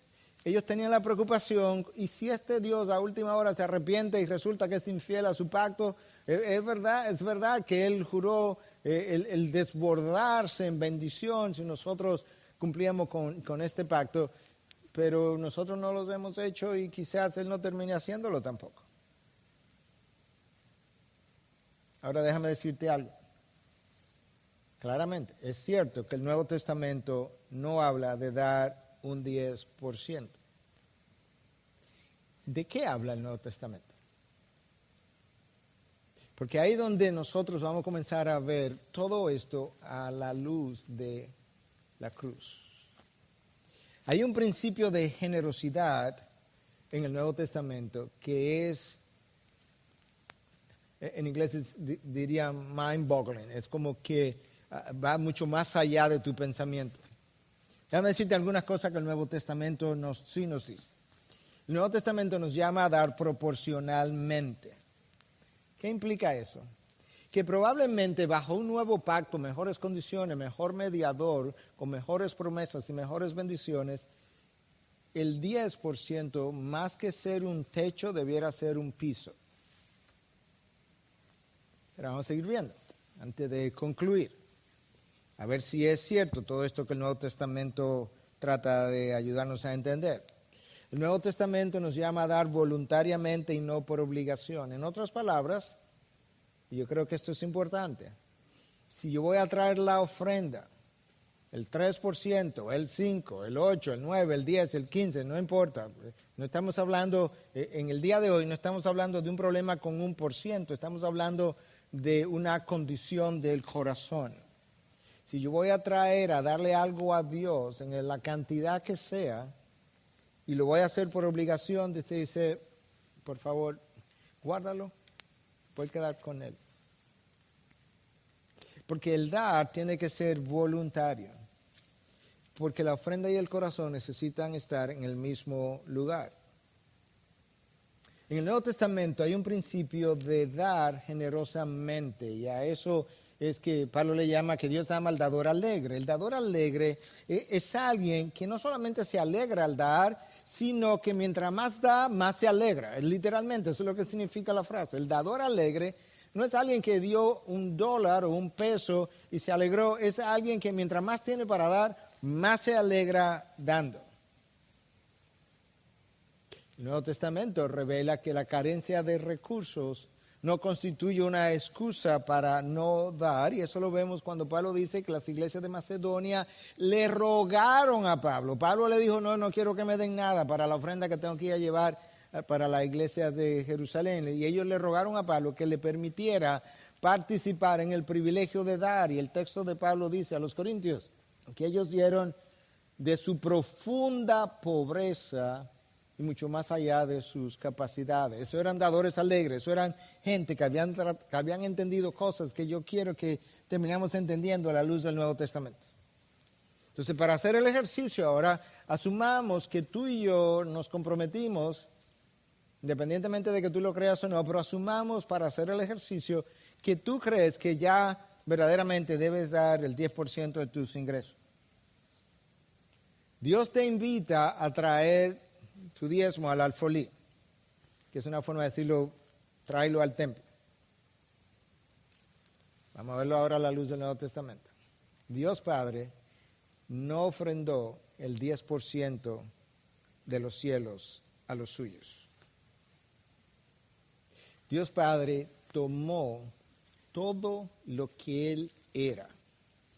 Speaker 2: ellos tenían la preocupación, y si este Dios a última hora se arrepiente y resulta que es infiel a su pacto, es verdad que Él juró el desbordarse en bendición si nosotros cumplíamos con este pacto, pero nosotros no los hemos hecho y quizás Él no termine haciéndolo tampoco. Ahora déjame decirte algo. Claramente, es cierto que el Nuevo Testamento no habla de dar un 10%. ¿De qué habla el Nuevo Testamento? Porque ahí donde nosotros vamos a comenzar a ver todo esto a la luz de la cruz. Hay un principio de generosidad en el Nuevo Testamento que es, en inglés diría mind-boggling, es como que va mucho más allá de tu pensamiento. Déjame decirte algunas cosas que el Nuevo Testamento sí nos dice. El Nuevo Testamento nos llama a dar proporcionalmente. ¿Qué implica eso? Que probablemente bajo un nuevo pacto, mejores condiciones, mejor mediador, con mejores promesas y mejores bendiciones, el 10% más que ser un techo debiera ser un piso. Pero vamos a seguir viendo antes de concluir. A ver si es cierto todo esto que el Nuevo Testamento trata de ayudarnos a entender. El Nuevo Testamento nos llama a dar voluntariamente y no por obligación. En otras palabras, y yo creo que esto es importante, si yo voy a traer la ofrenda, el 3%, el 5%, el 8%, el 9%, el 10%, el 15%, no importa. No estamos hablando, en el día de hoy, no estamos hablando de un problema con 1%, estamos hablando de una condición del corazón. Si yo voy a traer, a darle algo a Dios en la cantidad que sea, y lo voy a hacer por obligación, usted dice, por favor, guárdalo, puede quedar con él. Porque el dar tiene que ser voluntario, porque la ofrenda y el corazón necesitan estar en el mismo lugar. En el Nuevo Testamento hay un principio de dar generosamente, y a eso es que Pablo le llama que Dios ama al dador alegre. El dador alegre es alguien que no solamente se alegra al dar, sino que mientras más da, más se alegra. Literalmente, eso es lo que significa la frase. El dador alegre no es alguien que dio $1 o $1 y se alegró, es alguien que mientras más tiene para dar, más se alegra dando. El Nuevo Testamento revela que la carencia de recursos no constituye una excusa para no dar, y eso lo vemos cuando Pablo dice que las iglesias de Macedonia le rogaron a Pablo. Pablo le dijo, no quiero que me den nada para la ofrenda que tengo que ir a llevar para la iglesia de Jerusalén. Y ellos le rogaron a Pablo que le permitiera participar en el privilegio de dar. Y el texto de Pablo dice a los corintios que ellos dieron de su profunda pobreza y mucho más allá de sus capacidades. Eso eran dadores alegres, eso eran gente que habían entendido cosas que yo quiero que terminemos entendiendo a la luz del Nuevo Testamento. Entonces, para hacer el ejercicio ahora, asumamos que tú y yo nos comprometimos, independientemente de que tú lo creas o no, pero asumamos para hacer el ejercicio que tú crees que ya verdaderamente debes dar el 10% de tus ingresos. Dios te invita a traer tu diezmo al alfolí, que es una forma de decirlo, tráelo al templo. Vamos a verlo ahora a la luz del Nuevo Testamento. Dios Padre no ofrendó el 10% de los cielos a los suyos. Dios Padre tomó todo lo que Él era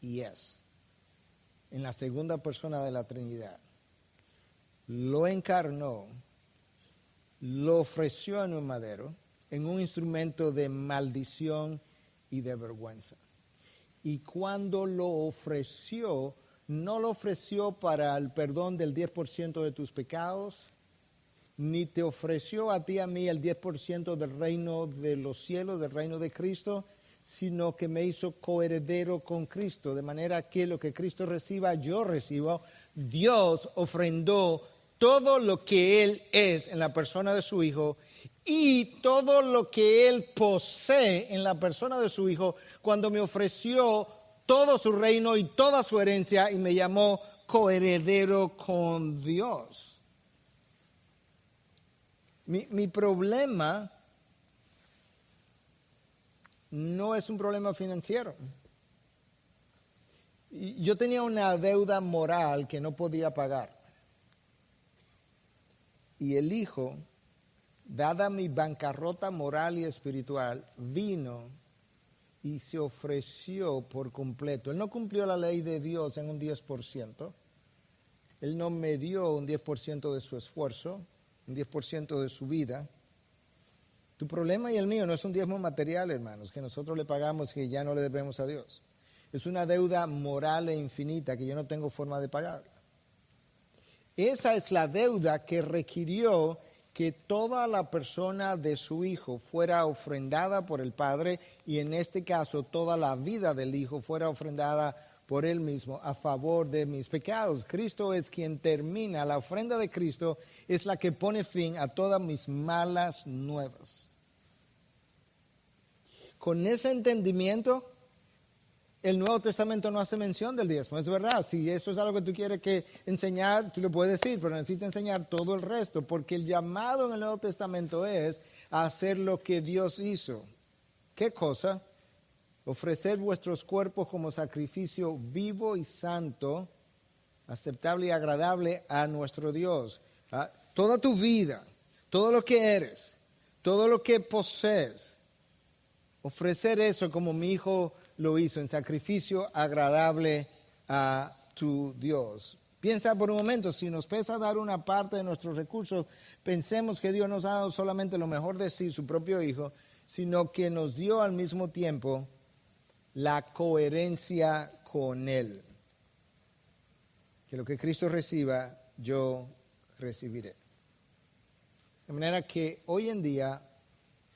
Speaker 2: y es en la segunda persona de la Trinidad. Lo encarnó, lo ofreció en un madero, en un instrumento de maldición y de vergüenza. y cuando lo ofreció, no lo ofreció para el perdón del 10% de tus pecados, ni te ofreció a ti y a mí el 10% del reino de los cielos, del reino de Cristo, sino que me hizo coheredero con Cristo, de manera que lo que Cristo reciba, yo recibo. Dios ofrendó todo lo que Él es en la persona de su Hijo y todo lo que Él posee en la persona de su Hijo cuando me ofreció todo su reino y toda su herencia y me llamó coheredero con Dios. Mi problema no es un problema financiero. Yo tenía una deuda moral que no podía pagar. Y el Hijo, dada mi bancarrota moral y espiritual, vino y se ofreció por completo. Él no cumplió la ley de Dios en un 10%. Él no me dio un 10% de su esfuerzo, un 10% de su vida. Tu problema y el mío no es un diezmo material, hermanos, que nosotros le pagamos y que ya no le debemos a Dios. Es una deuda moral e infinita que yo no tengo forma de pagar. Esa es la deuda que requirió que toda la persona de su Hijo fuera ofrendada por el Padre y en este caso toda la vida del Hijo fuera ofrendada por Él mismo a favor de mis pecados. Cristo es quien termina, la ofrenda de Cristo es la que pone fin a todas mis malas nuevas. Con ese entendimiento, el Nuevo Testamento no hace mención del diezmo. Es verdad, si eso es algo que tú quieres que enseñar, tú lo puedes decir, pero necesitas enseñar todo el resto, porque el llamado en el Nuevo Testamento es a hacer lo que Dios hizo. ¿Qué cosa? Ofrecer vuestros cuerpos como sacrificio vivo y santo, aceptable y agradable a nuestro Dios. Toda tu vida, todo lo que eres, todo lo que posees, ofrecer eso como mi Hijo lo hizo, en sacrificio agradable a tu Dios. Piensa por un momento, si nos pesa dar una parte de nuestros recursos, pensemos que Dios nos ha dado solamente lo mejor de sí, su propio Hijo, sino que nos dio al mismo tiempo la coherencia con Él. Que lo que Cristo reciba, yo recibiré. De manera que hoy en día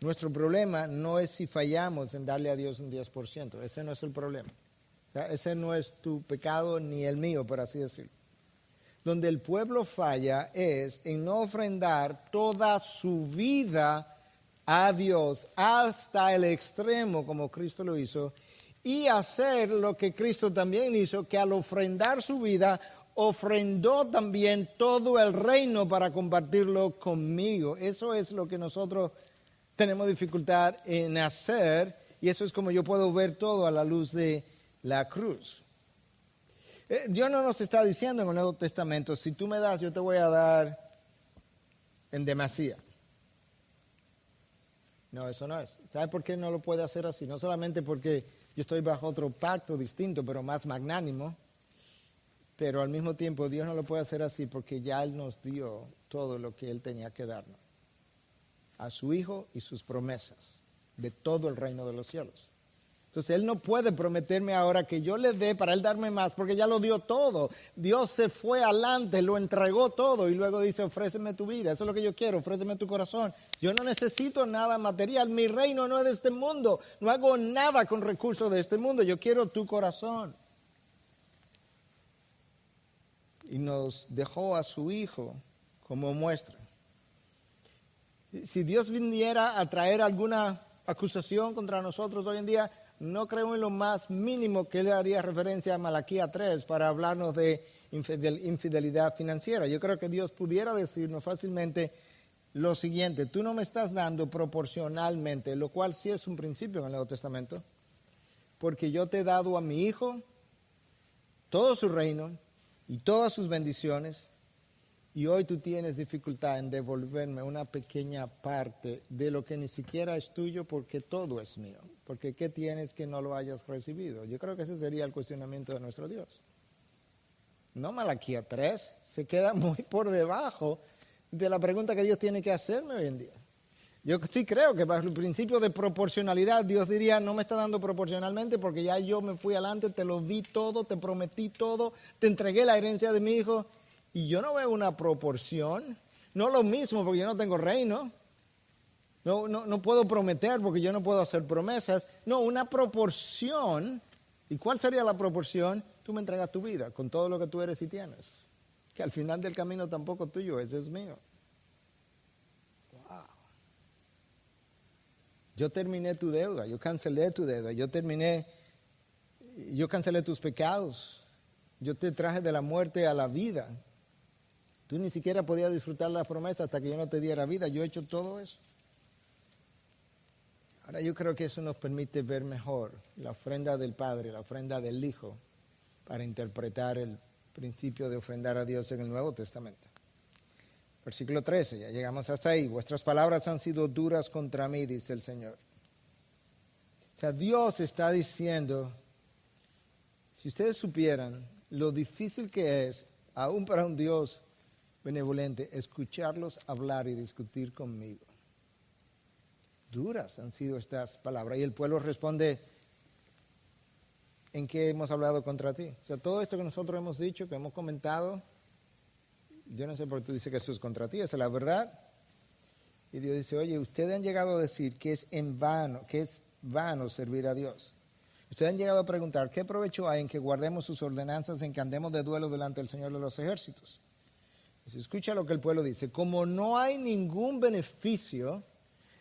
Speaker 2: nuestro problema no es si fallamos en darle a Dios un 10%. Ese no es el problema. Ese no es tu pecado ni el mío, por así decirlo. Donde el pueblo falla es en no ofrendar toda su vida a Dios hasta el extremo como Cristo lo hizo y hacer lo que Cristo también hizo, que al ofrendar su vida, ofrendó también todo el reino para compartirlo conmigo. Eso es lo que nosotros tenemos dificultad en hacer y eso es como yo puedo ver todo a la luz de la cruz. Dios no nos está diciendo en el Nuevo Testamento, si tú me das, yo te voy a dar en demasía. No, eso no es. ¿Sabe por qué no lo puede hacer así? No solamente porque yo estoy bajo otro pacto distinto, pero más magnánimo, pero al mismo tiempo Dios no lo puede hacer así porque ya Él nos dio todo lo que Él tenía que darnos. A su Hijo y sus promesas de todo el reino de los cielos. Entonces Él no puede prometerme ahora que yo le dé para Él darme más porque ya lo dio todo. Dios se fue adelante, lo entregó todo y luego dice, ofréceme tu vida, eso es lo que yo quiero, ofréceme tu corazón. Yo no necesito nada material, mi reino no es de este mundo, no hago nada con recursos de este mundo, yo quiero tu corazón. Y nos dejó a su Hijo como muestra. Si Dios viniera a traer alguna acusación contra nosotros hoy en día, no creo en lo más mínimo que Él haría referencia a Malaquías 3 para hablarnos de infidelidad financiera. Yo creo que Dios pudiera decirnos fácilmente lo siguiente, tú no me estás dando proporcionalmente, lo cual sí es un principio en el Nuevo Testamento, porque yo te he dado a mi Hijo todo su reino y todas sus bendiciones, y hoy tú tienes dificultad en devolverme una pequeña parte de lo que ni siquiera es tuyo porque todo es mío. Porque ¿qué tienes que no lo hayas recibido? Yo creo que ese sería el cuestionamiento de nuestro Dios. No Malaquías 3, se queda muy por debajo de la pregunta que Dios tiene que hacerme hoy en día. Yo sí creo que bajo el principio de proporcionalidad, Dios diría, no me está dando proporcionalmente porque ya yo me fui adelante, te lo di todo, te prometí todo, te entregué la herencia de mi hijo. Y yo no veo una proporción. No lo mismo porque yo no tengo reino. No puedo prometer porque yo no puedo hacer promesas. No, una proporción. ¿Y cuál sería la proporción? Tú me entregas tu vida con todo lo que tú eres y tienes. Que al final del camino tampoco tuyo, ese es mío. Wow. Yo terminé tu deuda, yo cancelé tu deuda, yo cancelé tus pecados. Yo te traje de la muerte a la vida. Tú ni siquiera podías disfrutar la promesa hasta que yo no te diera vida. Yo he hecho todo eso. Ahora yo creo que eso nos permite ver mejor la ofrenda del Padre, la ofrenda del Hijo, para interpretar el principio de ofrendar a Dios en el Nuevo Testamento. Versículo 13, ya llegamos hasta ahí. Vuestras palabras han sido duras contra mí, dice el Señor. O sea, Dios está diciendo, si ustedes supieran lo difícil que es, aún para un Dios benevolente, escucharlos hablar y discutir conmigo. Duras han sido estas palabras. Y el pueblo responde, ¿en qué hemos hablado contra ti? O sea, todo esto que nosotros hemos dicho, que hemos comentado, yo no sé por qué tú dices que esto es contra ti, esa es la verdad. Y Dios dice, oye, ustedes han llegado a decir que es vano servir a Dios. Ustedes han llegado a preguntar, ¿qué provecho hay en que guardemos sus ordenanzas, en que andemos de duelo delante del Señor de los ejércitos? Entonces, escucha lo que el pueblo dice, como no hay ningún beneficio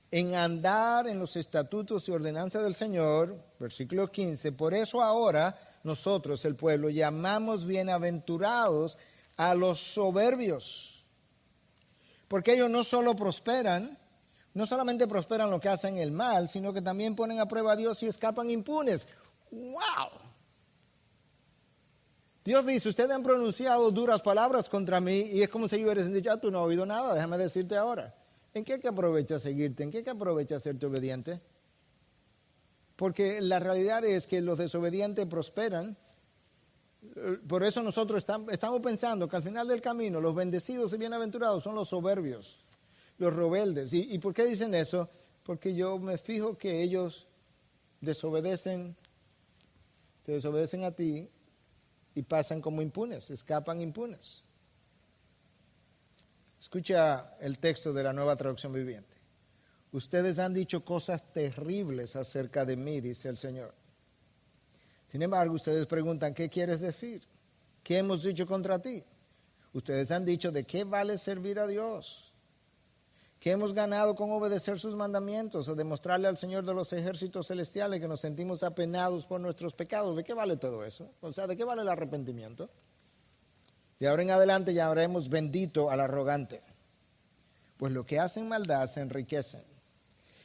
Speaker 2: en andar en los estatutos y ordenanzas del Señor, versículo 15, por eso ahora nosotros, el pueblo, llamamos bienaventurados a los soberbios, porque ellos no solo prosperan, no solamente prosperan lo que hacen el mal, sino que también ponen a prueba a Dios y escapan impunes. ¡Wow! Dios dice, ustedes han pronunciado duras palabras contra mí y es como si yo hubiera dicho, ya tú no has oído nada, déjame decirte ahora. ¿En qué aprovecha seguirte? ¿En qué aprovecha serte obediente? Porque la realidad es que los desobedientes prosperan. Por eso nosotros estamos pensando que al final del camino los bendecidos y bienaventurados son los soberbios, los rebeldes. ¿Y por qué dicen eso? Porque yo me fijo que ellos te desobedecen a ti y pasan como impunes, escapan impunes. Escucha el texto de la Nueva Traducción Viviente. Ustedes han dicho cosas terribles acerca de mí, dice el Señor. Sin embargo, ustedes preguntan, ¿qué quieres decir? ¿Qué hemos dicho contra ti? Ustedes han dicho, ¿de qué vale servir a Dios? ¿Qué hemos ganado con obedecer sus mandamientos o demostrarle al Señor de los ejércitos celestiales que nos sentimos apenados por nuestros pecados? ¿De qué vale todo eso? O sea, ¿de qué vale el arrepentimiento? De ahora en adelante llamaremos bendito al arrogante, pues los que hacen maldad se enriquecen,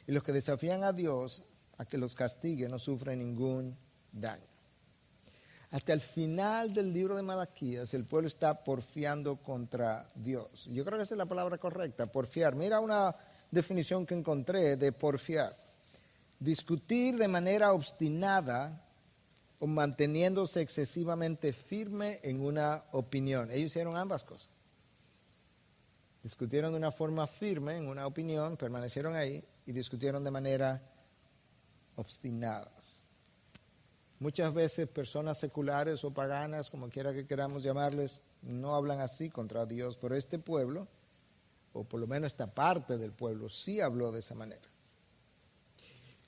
Speaker 2: y los que desafían a Dios a que los castigue no sufren ningún daño. Hasta el final del libro de Malaquías, el pueblo está porfiando contra Dios. Yo creo que esa es la palabra correcta, porfiar. Mira una definición que encontré de porfiar. Discutir de manera obstinada o manteniéndose excesivamente firme en una opinión. Ellos hicieron ambas cosas. Discutieron de una forma firme en una opinión, permanecieron ahí y discutieron de manera obstinada. Muchas veces personas seculares o paganas, como quiera que queramos llamarles, no hablan así contra Dios, pero este pueblo, o por lo menos esta parte del pueblo, sí habló de esa manera.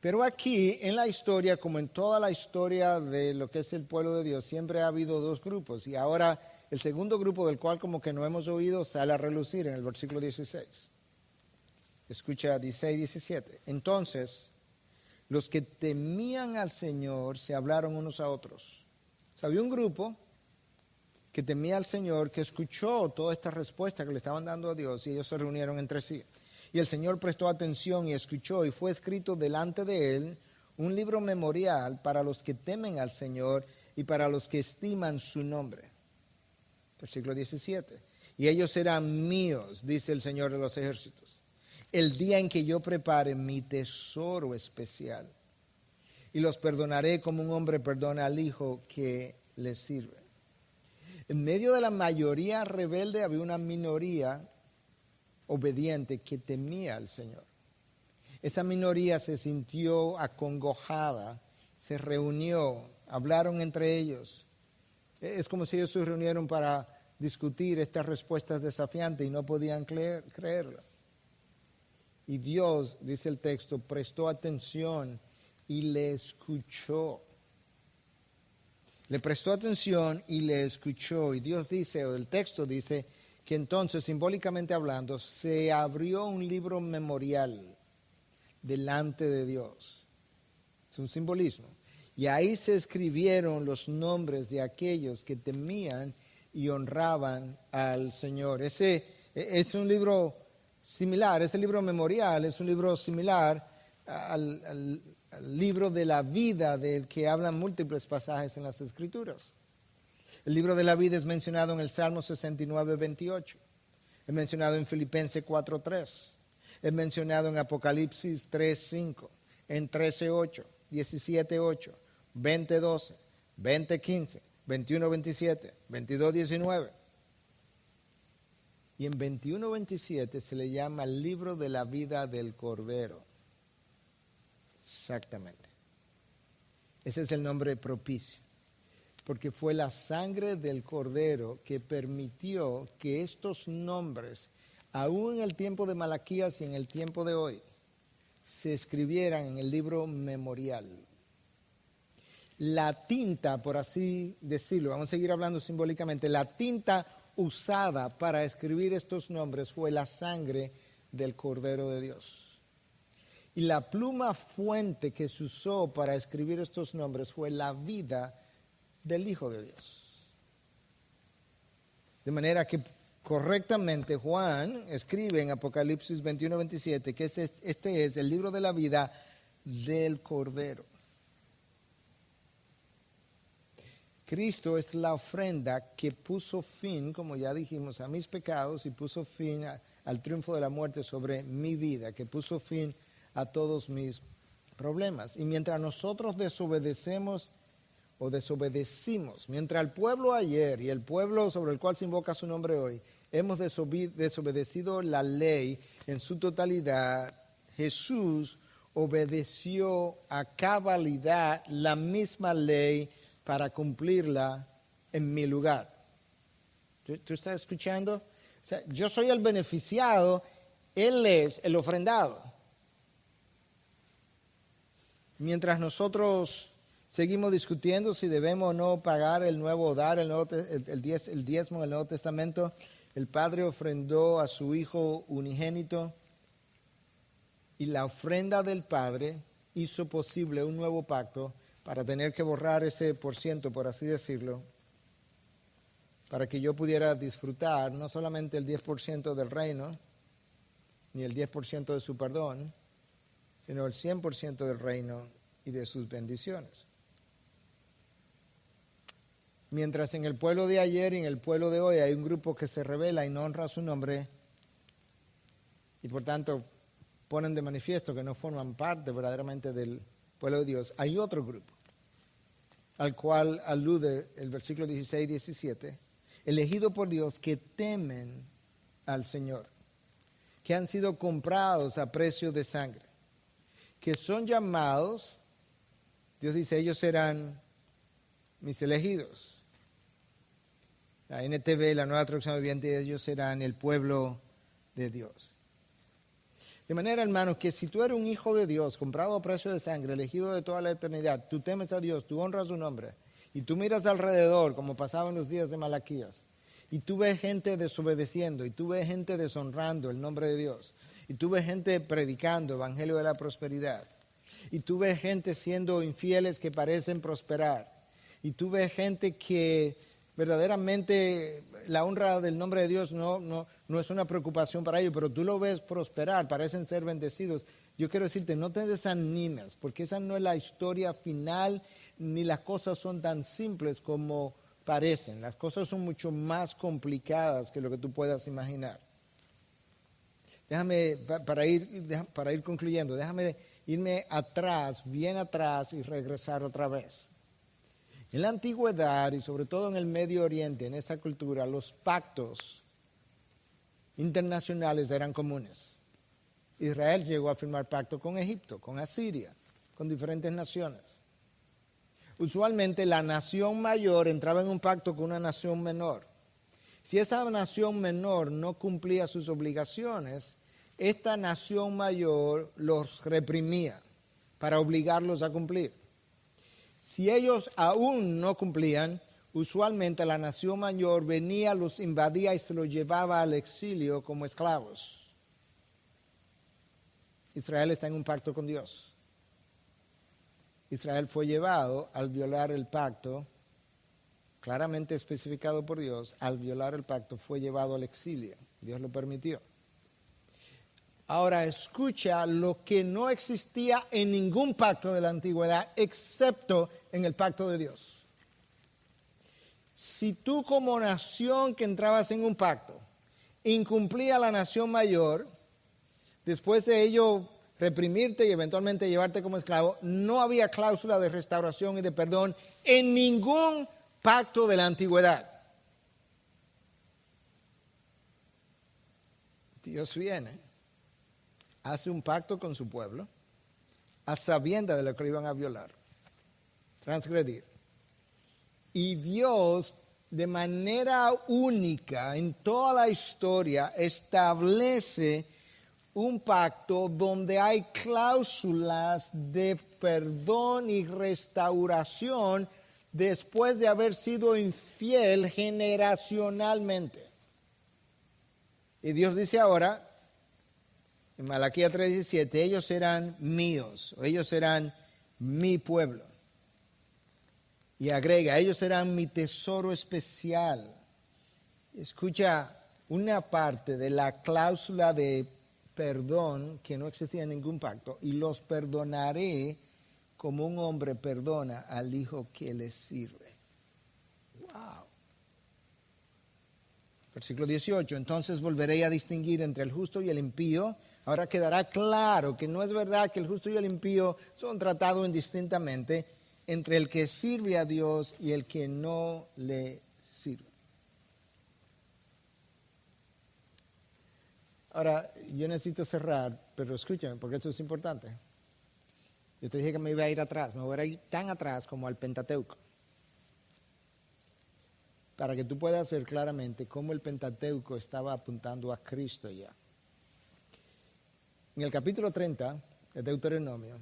Speaker 2: Pero aquí en la historia, como en toda la historia de lo que es el pueblo de Dios, siempre ha habido dos grupos. Y ahora el segundo grupo, del cual como que no hemos oído, sale a relucir en el versículo 16. Escucha 16 y 17. Entonces, los que temían al Señor se hablaron unos a otros. O sea, había un grupo que temía al Señor, que escuchó toda esta respuesta que le estaban dando a Dios y ellos se reunieron entre sí. Y el Señor prestó atención y escuchó, y fue escrito delante de él un libro memorial para los que temen al Señor y para los que estiman su nombre. Versículo 17. Y ellos serán míos, dice el Señor de los ejércitos, el día en que yo prepare mi tesoro especial. Y los perdonaré como un hombre perdona al hijo que le sirve. En medio de la mayoría rebelde había una minoría obediente que temía al Señor. Esa minoría se sintió acongojada, se reunió, hablaron entre ellos. Es como si ellos se reunieron para discutir estas respuestas desafiantes y no podían creerlo. Y Dios, dice el texto, prestó atención y le escuchó. Le prestó atención y le escuchó. Y Dios dice, o el texto dice, que entonces, simbólicamente hablando, se abrió un libro memorial delante de Dios. Es un simbolismo. Y ahí se escribieron los nombres de aquellos que temían y honraban al Señor. Ese es un libro similar, ese libro memorial es un libro similar al libro de la vida del que hablan múltiples pasajes en las Escrituras. El libro de la vida es mencionado en el Salmo 69, 28. Es mencionado en Filipenses 4, 3. Es mencionado en Apocalipsis 3, 5. En 13, 8, 17, 8, 20, 12, 20, 15, 21, 27, 22, 19. Y en 21, 27 se le llama el libro de la vida del Cordero. Exactamente. Ese es el nombre propicio. Porque fue la sangre del Cordero que permitió que estos nombres, aún en el tiempo de Malaquías y en el tiempo de hoy, se escribieran en el libro memorial. La tinta, por así decirlo, vamos a seguir hablando simbólicamente, la tinta usada para escribir estos nombres fue la sangre del Cordero de Dios. Y la pluma fuente que se usó para escribir estos nombres fue la vida del Hijo de Dios. De manera que correctamente Juan escribe en Apocalipsis 21, 27 que este es el libro de la vida del Cordero. Cristo es la ofrenda que puso fin, como ya dijimos, a mis pecados y puso fin al triunfo de la muerte sobre mi vida, que puso fin a todos mis problemas. Y mientras nosotros desobedecimos, mientras el pueblo ayer y el pueblo sobre el cual se invoca su nombre hoy, hemos desobedecido la ley en su totalidad, Jesús obedeció a cabalidad la misma ley para cumplirla en mi lugar. ¿Tú estás escuchando? O sea, yo soy el beneficiado, Él es el ofrendado. Mientras nosotros seguimos discutiendo si debemos o no pagar el nuevo dar, el diezmo en el Nuevo Testamento, el Padre ofrendó a su Hijo unigénito y la ofrenda del Padre hizo posible un nuevo pacto para tener que borrar ese %, por así decirlo, para que yo pudiera disfrutar no solamente el 10% del reino, ni el 10% de su perdón, sino el 100% del reino y de sus bendiciones. Mientras en el pueblo de ayer y en el pueblo de hoy hay un grupo que se rebela y no honra su nombre, y por tanto ponen de manifiesto que no forman parte verdaderamente del pueblo de Dios, hay otro grupo al cual alude el versículo 16 y 17, elegido por Dios, que temen al Señor, que han sido comprados a precio de sangre, que son llamados, Dios dice, ellos serán mis elegidos. La NTV, la Nueva Traducción Viviente, ellos serán el pueblo de Dios. De manera, hermanos, que si tú eres un hijo de Dios, comprado a precio de sangre, elegido de toda la eternidad, tú temes a Dios, tú honras su nombre, y tú miras alrededor, como pasaba en los días de Malaquías, y tú ves gente desobedeciendo, y tú ves gente deshonrando el nombre de Dios, y tú ves gente predicando evangelio de la prosperidad, y tú ves gente siendo infieles que parecen prosperar, y tú ves gente que verdaderamente la honra del nombre de Dios no es una preocupación para ellos, pero tú lo ves prosperar, parecen ser bendecidos. Yo quiero decirte, no te desanimes, porque esa no es la historia final, ni las cosas son tan simples como parecen. Las cosas son mucho más complicadas que lo que tú puedas imaginar. Déjame, para ir concluyendo, déjame irme atrás, bien atrás, y regresar otra vez. En la antigüedad y sobre todo en el Medio Oriente, en esa cultura, los pactos internacionales eran comunes. Israel llegó a firmar pacto con Egipto, con Asiria, con diferentes naciones. Usualmente la nación mayor entraba en un pacto con una nación menor. Si esa nación menor no cumplía sus obligaciones, esta nación mayor los reprimía para obligarlos a cumplir. Si ellos aún no cumplían, usualmente la nación mayor venía, los invadía y se los llevaba al exilio como esclavos. Israel está en un pacto con Dios. Israel fue llevado al violar el pacto, claramente especificado por Dios, al violar el pacto fue llevado al exilio. Dios lo permitió. Ahora escucha lo que no existía en ningún pacto de la antigüedad, excepto en el pacto de Dios. Si tú como nación que entrabas en un pacto, incumplía la nación mayor, después de ello reprimirte y eventualmente llevarte como esclavo, no había cláusula de restauración y de perdón en ningún pacto de la antigüedad. Dios viene, hace un pacto con su pueblo, a sabiendas de lo que iban a violar, transgredir. Y Dios, de manera única en toda la historia, establece un pacto donde hay cláusulas de perdón y restauración después de haber sido infiel generacionalmente. Y Dios dice ahora, en Malaquías 3:17, ellos serán míos, o ellos serán mi pueblo. Y agrega, ellos serán mi tesoro especial. Escucha una parte de la cláusula de perdón que no existía en ningún pacto, y los perdonaré como un hombre perdona al hijo que le sirve. Wow. Versículo 18, entonces volveré a distinguir entre el justo y el impío. Ahora quedará claro que no es verdad que el justo y el impío son tratados indistintamente, entre el que sirve a Dios y el que no le sirve. Ahora, yo necesito cerrar, pero escúchame, porque esto es importante. Yo te dije que me iba a ir atrás, me voy a ir tan atrás como al Pentateuco, para que tú puedas ver claramente cómo el Pentateuco estaba apuntando a Cristo ya. En el capítulo 30 de Deuteronomio,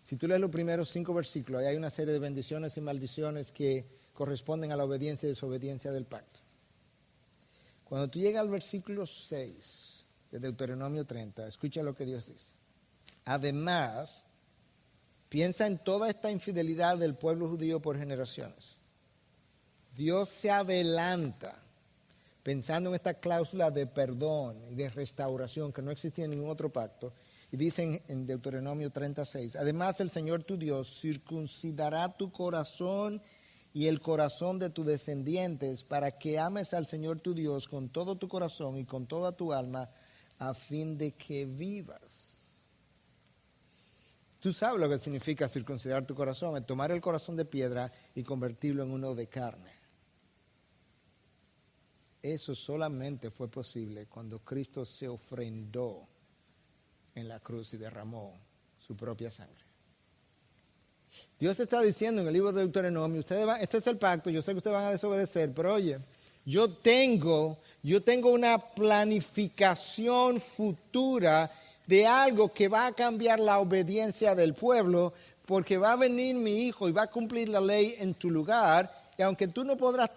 Speaker 2: si tú lees los primeros 5 versículos, ahí hay una serie de bendiciones y maldiciones que corresponden a la obediencia y desobediencia del pacto. Cuando tú llegas al versículo 6 de Deuteronomio 30, escucha lo que Dios dice. Además, piensa en toda esta infidelidad del pueblo judío por generaciones. Dios se adelanta pensando en esta cláusula de perdón y de restauración que no existía en ningún otro pacto. Y dicen en Deuteronomio 36, además el Señor tu Dios circuncidará tu corazón y el corazón de tus descendientes para que ames al Señor tu Dios con todo tu corazón y con toda tu alma a fin de que vivas. Tú sabes lo que significa circuncidar tu corazón, es tomar el corazón de piedra y convertirlo en uno de carne. Eso solamente fue posible cuando Cristo se ofrendó en la cruz y derramó su propia sangre. Dios está diciendo en el libro de Deuteronomio, este es el pacto, yo sé que ustedes van a desobedecer, pero oye, yo tengo una planificación futura de algo que va a cambiar la obediencia del pueblo, porque va a venir mi hijo y va a cumplir la ley en tu lugar. Y aunque tú no podrás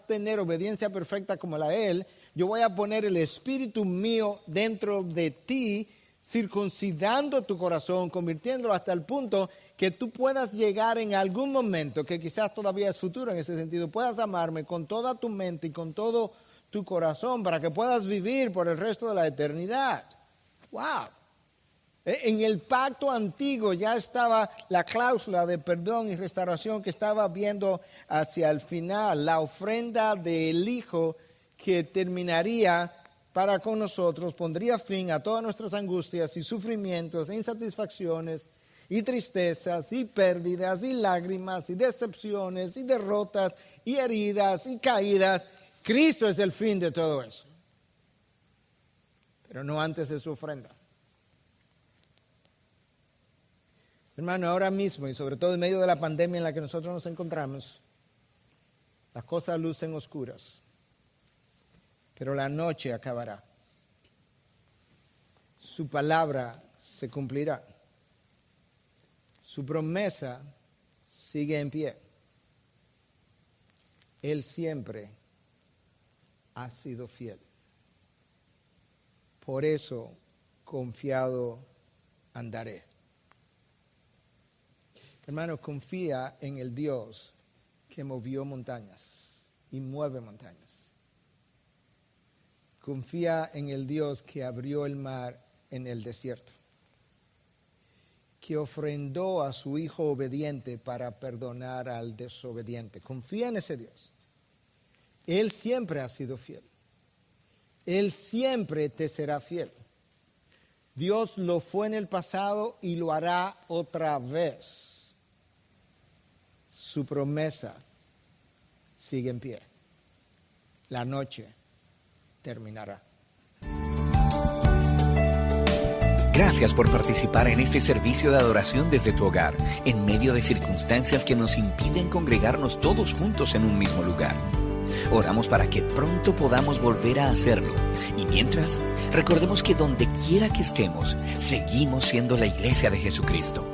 Speaker 2: tener obediencia perfecta como la de él, yo voy a poner el espíritu mío dentro de ti, circuncidando tu corazón, convirtiéndolo hasta el punto que tú puedas llegar en algún momento, que quizás todavía es futuro en ese sentido, puedas amarme con toda tu mente y con todo tu corazón para que puedas vivir por el resto de la eternidad. ¡Wow! En el pacto antiguo ya estaba la cláusula de perdón y restauración que estaba viendo hacia el final, la ofrenda del Hijo que terminaría para con nosotros, pondría fin a todas nuestras angustias y sufrimientos, e insatisfacciones y tristezas y pérdidas y lágrimas y decepciones y derrotas y heridas y caídas. Cristo es el fin de todo eso. pero no antes de su ofrenda. Hermano, ahora mismo y sobre todo en medio de la pandemia en la que nosotros nos encontramos, las cosas lucen oscuras, pero la noche acabará. Su palabra se cumplirá. Su promesa sigue en pie. Él siempre ha sido fiel. Por eso, confiado andaré. Hermano, confía en el Dios que movió montañas y mueve montañas. Confía en el Dios que abrió el mar en el desierto, que ofrendó a su Hijo obediente para perdonar al desobediente. Confía en ese Dios. Él siempre ha sido fiel. Él siempre te será fiel. Dios lo fue en el pasado y lo hará otra vez. Su promesa sigue en pie. La noche terminará.
Speaker 1: Gracias por participar en este servicio de adoración desde tu hogar, en medio de circunstancias que nos impiden congregarnos todos juntos en un mismo lugar. Oramos para que pronto podamos volver a hacerlo. Y mientras, recordemos que donde quiera que estemos, seguimos siendo la Iglesia de Jesucristo.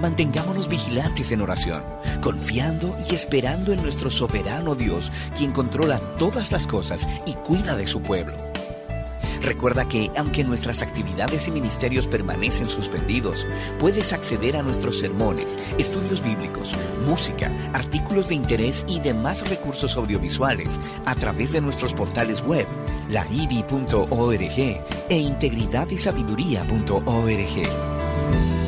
Speaker 1: Mantengámonos vigilantes en oración, confiando y esperando en nuestro soberano Dios, quien controla todas las cosas y cuida de su pueblo. Recuerda que, aunque nuestras actividades y ministerios permanecen suspendidos, puedes acceder a nuestros sermones, estudios bíblicos, música, artículos de interés y demás recursos audiovisuales a través de nuestros portales web, laivi.org e integridadysabiduría.org.